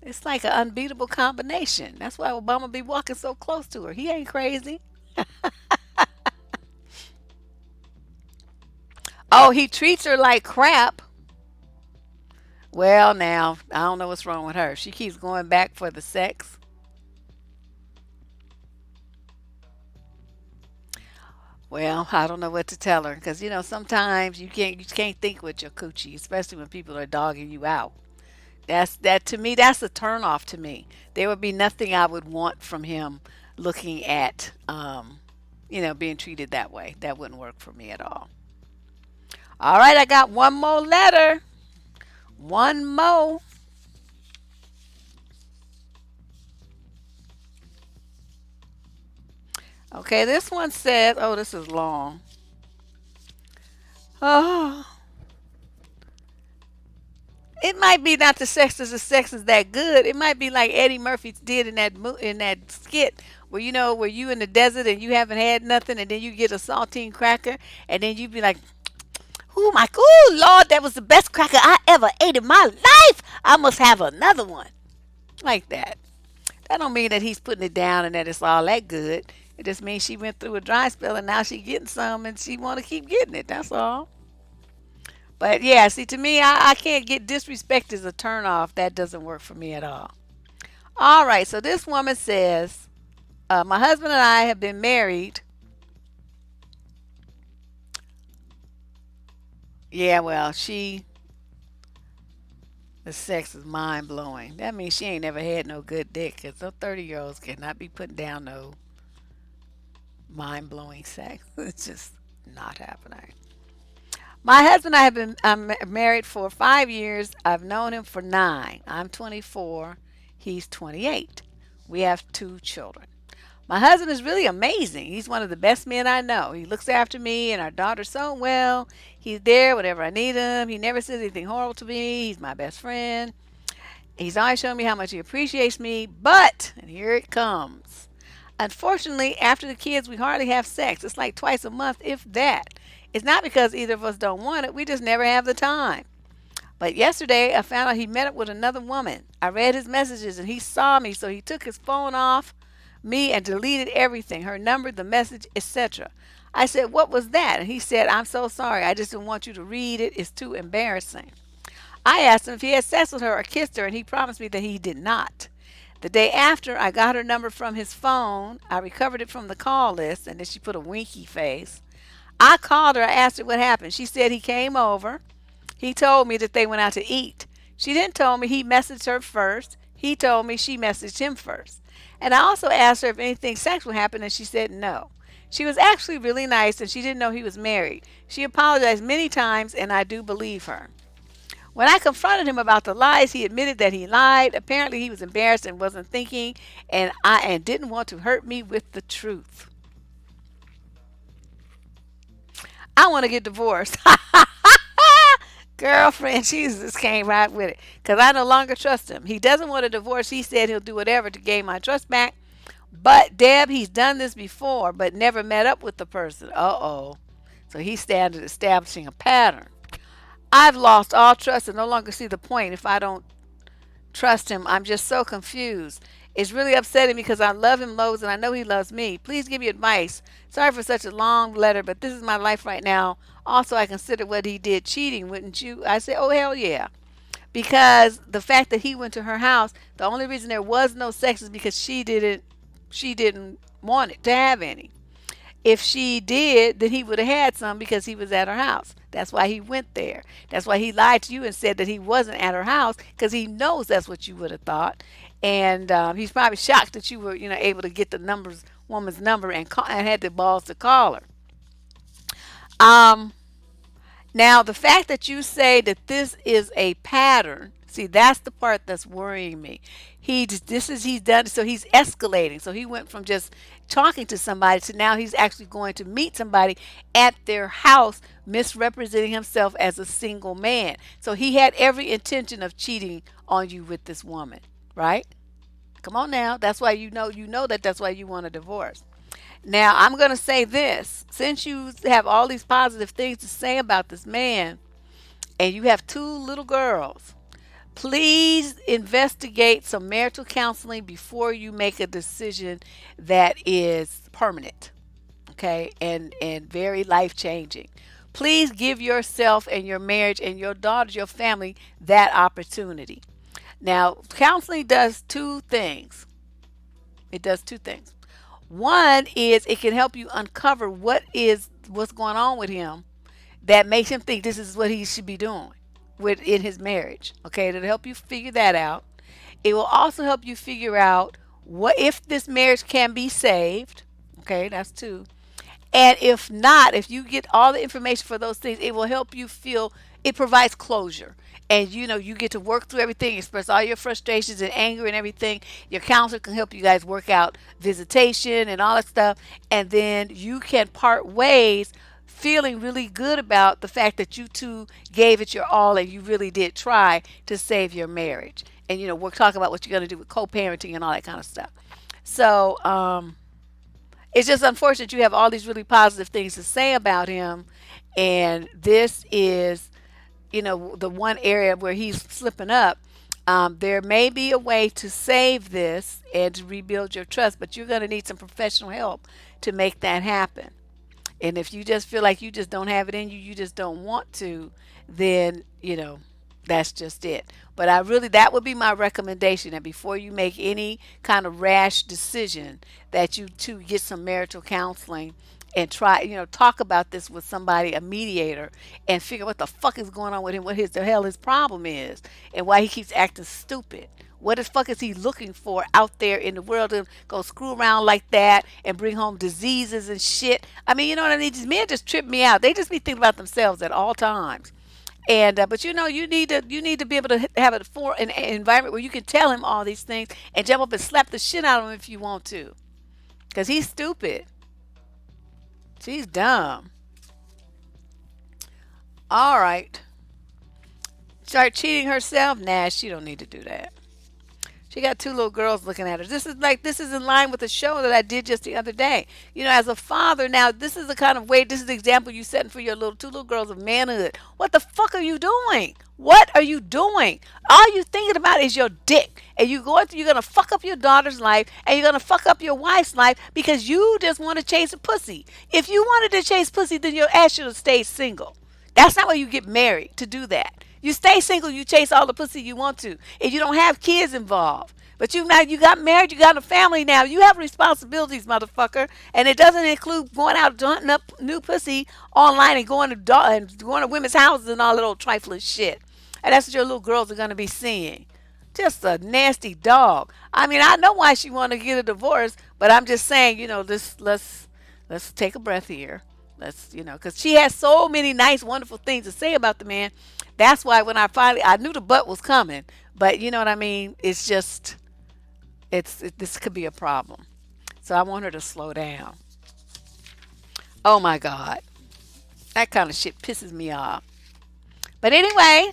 it's like an unbeatable combination. That's why Obama be walking so close to her. He ain't crazy. Oh, he treats her like crap. Well, now, I don't know what's wrong with her. She keeps going back for the sex. Well, I don't know what to tell her because sometimes you can't think with your coochie, especially when people are dogging you out. That to me, that's a turn off to me. There would be nothing I would want from him looking at being treated that way. That wouldn't work for me at all. All right, I got one more letter. One more. Okay, this one says, oh, this is long. Oh, it might be not the sex is that good. It might be like Eddie Murphy did in that skit where you in the desert and you haven't had nothing and then you get a saltine cracker and then you be like, oh Lord, that was the best cracker I ever ate in my life. I must have another one. Like that. That don't mean that he's putting it down and that it's all that good. It just means she went through a dry spell and now she getting some and she want to keep getting it. That's all. But yeah, see, to me, I can't get disrespect as a turn off. That doesn't work for me at all. All right, so this woman says, my husband and I have been married. Yeah, well, the sex is mind blowing. That means she ain't never had no good dick because those 30-year-olds cannot be putting down no mind blowing sex. It's just not happening. My husband and I have been married for 5 years. I've known him for nine. I'm 24. He's 28. We have two children. My husband is really amazing. He's one of the best men I know. He looks after me and our daughter so well. He's there whenever I need him. He never says anything horrible to me. He's my best friend. He's always showing me how much he appreciates me. But, and here it comes. Unfortunately, after the kids, we hardly have sex. It's like twice a month, if that. It's not because either of us don't want it. We just never have the time. But yesterday, I found out he met up with another woman. I read his messages and he saw me, so he took his phone off me and deleted everything, her number, the message, etc. I said, "What was that?" And he said, "I'm so sorry. I just didn't want you to read it. It's too embarrassing." I asked him if he had sex with her or kissed her, and he promised me that he did not. The day after, I got her number from his phone. I recovered it from the call list, and then she put a winky face. I called her. I asked her what happened. She said he came over. He told me that they went out to eat. She then told me he messaged her first. He told me she messaged him first. And I also asked her if anything sexual happened, and she said no. She was actually really nice, and she didn't know he was married. She apologized many times, and I do believe her. When I confronted him about the lies, he admitted that he lied. Apparently, he was embarrassed and wasn't thinking, and didn't want to hurt me with the truth. I want to get divorced. Girlfriend, Jesus came right with it. Because I no longer trust him. He doesn't want a divorce. He said he'll do whatever to gain my trust back. But, Deb, he's done this before, but never met up with the person. Uh-oh. So he's started establishing a pattern. I've lost all trust and no longer see the point if I don't trust him. I'm just so confused. It's really upsetting because I love him loads and I know he loves me. Please give me advice. Sorry for such a long letter, but this is my life right now. Also, I consider what he did cheating, wouldn't you? I said, oh, hell yeah. Because the fact that he went to her house, the only reason there was no sex is because she didn't want it to have any. If she did, then he would have had some because he was at her house. That's why he went there. That's why he lied to you and said that he wasn't at her house because he knows that's what you would have thought. And he's probably shocked that you were, able to get the woman's number and had the balls to call her. Um, Now, the fact that you say that this is a pattern, see, that's the part that's worrying me. He's done, so he's escalating. So he went from just talking to somebody to now he's actually going to meet somebody at their house, misrepresenting himself as a single man. So he had every intention of cheating on you with this woman, right? Come on now. That's why you know that that's why you want a divorce. Now, I'm going to say this. Since you have all these positive things to say about this man and you have two little girls, please investigate some marital counseling before you make a decision that is permanent, okay, and very life-changing. Please give yourself and your marriage and your daughters, your family, that opportunity. Now, counseling does two things. It does two things. One is it can help you uncover what's going on with him that makes him think this is what he should be doing in his marriage. Okay, it'll help you figure that out. It will also help you figure out what if this marriage can be saved. Okay, that's two. And if not, if you get all the information for those things, it will help you feel it provides closure. And you get to work through everything, express all your frustrations and anger and everything. Your counselor can help you guys work out visitation and all that stuff. And then you can part ways feeling really good about the fact that you two gave it your all and you really did try to save your marriage. And we're talking about what you're going to do with co-parenting and all that kind of stuff. So, it's just unfortunate you have all these really positive things to say about him, and this is, the one area where he's slipping up. There may be a way to save this and to rebuild your trust, but you're going to need some professional help to make that happen. And if you just feel like you just don't have it in you, you just don't want to, then, that's just it. But that would be my recommendation that before you make any kind of rash decision, that you two get some marital counseling and try, talk about this with somebody, a mediator, and figure what the fuck is going on with him, what the hell his problem is, and why he keeps acting stupid. What the fuck is he looking for out there in the world to go screw around like that and bring home diseases and shit? I mean, you know what I mean? These men just trip me out. They just be thinking about themselves at all times. And but you need to be able to have an environment where you can tell him all these things and jump up and slap the shit out of him if you want to, because he's stupid. She's dumb. All right. Start cheating herself? Nah, she don't need to do that. She got two little girls looking at her. This is in line with the show that I did just the other day. As a father, now this is the kind of way, this is the example you setting for your two little girls of manhood. What the fuck are you doing? What are you doing? All you thinking about is your dick. And you're gonna fuck up your daughter's life and you're gonna fuck up your wife's life because you just want to chase a pussy. If you wanted to chase pussy, then your ass should have stayed single. That's not why you get married, to do that. You stay single, you chase all the pussy you want to, and you don't have kids involved. But you got married, you got a family now. You have responsibilities, motherfucker, and it doesn't include going out hunting up new pussy online and going to women's houses and all that old trifling shit. And that's what your little girls are gonna be seeing. Just a nasty dog. I mean, I know why she want to get a divorce, but I'm just saying, let's take a breath here. Let's, because she has so many nice, wonderful things to say about the man. That's why when I knew the butt was coming, but you know what I mean. It's just, this could be a problem. So I want her to slow down. Oh my God, that kind of shit pisses me off. But anyway,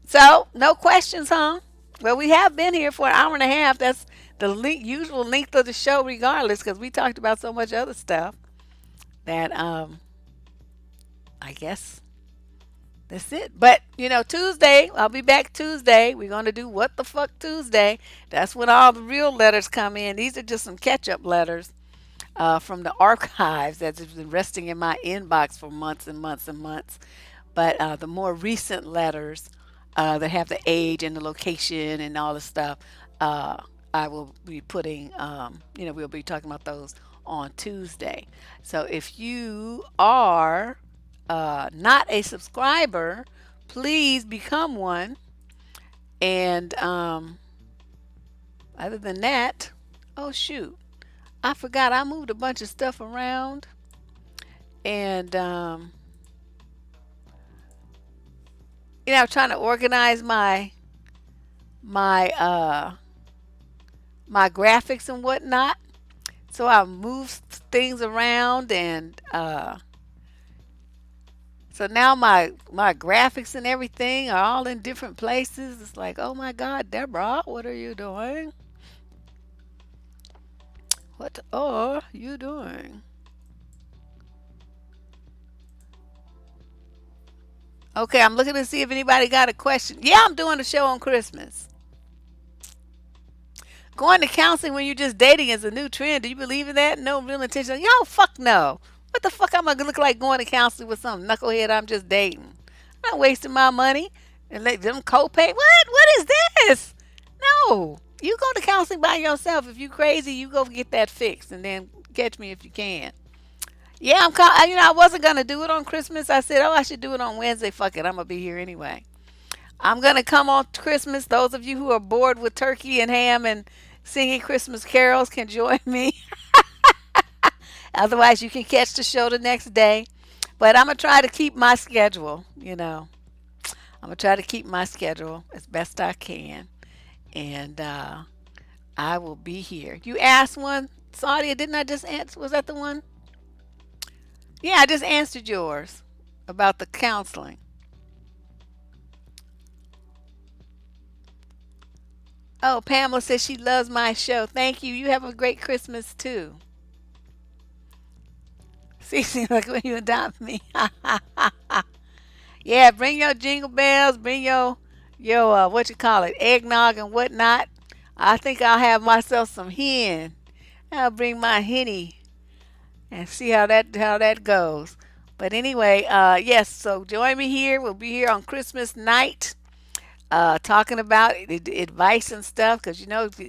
so no questions, huh? Well, we have been here for an hour and a half. That's the usual length of the show, regardless, because we talked about so much other stuff that I guess that's it. But Tuesday, I'll be back Tuesday. We're gonna do what the fuck Tuesday. That's when all the real letters come in. These are just some catch-up letters from the archives that's been resting in my inbox for months and months and months. But the more recent letters that have the age and the location and all the stuff, uh, I will be putting, we'll be talking about those on Tuesday. So if you are not a subscriber, please become one. And other than that, oh shoot, I forgot I moved a bunch of stuff around, and I'm trying to organize my my graphics and whatnot. So I moved things around, and so now my graphics and everything are all in different places. It's like, oh my God, Deborah, what are you doing? What are you doing? Okay, I'm looking to see if anybody got a question. Yeah, I'm doing a show on Christmas. Going to counseling when you're just dating is a new trend. Do you believe in that? No real intention. Yo, fuck no. What the fuck am I gonna look like going to counseling with some knucklehead I'm just dating? I'm not wasting my money and let them co-pay. What? What is this? No. You go to counseling by yourself. If you crazy, you go get that fixed and then catch me if you can. Yeah, I wasn't gonna do it on Christmas. I said, oh, I should do it on Wednesday. Fuck it, I'm gonna be here anyway. I'm gonna come on Christmas. Those of you who are bored with turkey and ham and singing Christmas carols can join me. Otherwise, you can catch the show the next day. But I'm gonna try to keep my schedule. I'm gonna try to keep my schedule as best I can, and I will be here. You asked one, Sadia, didn't I just answer? Was that the one? Yeah, I just answered yours about the counseling. Oh, Pamela says she loves my show. Thank you. You have a great Christmas too. See, like when you adopt me. Yeah, bring your jingle bells. Bring your what you call it, eggnog and whatnot. I think I'll have myself some hen. I'll bring my henny and see how that goes. But anyway, yes. So join me here. We'll be here on Christmas night, talking about advice and stuff, because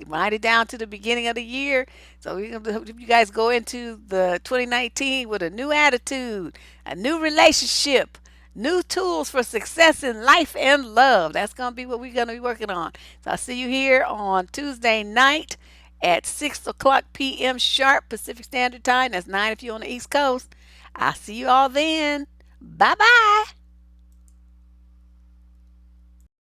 wind it down to the beginning of the year. So we gonna hope you guys go into the 2019 with a new attitude, a new relationship, new tools for success in life and love. That's gonna be what we're gonna be working on. So I'll see you here on Tuesday night at 6 o'clock p.m. sharp Pacific Standard Time. That's 9 if you're on the East Coast. I'll see you all then. Bye bye.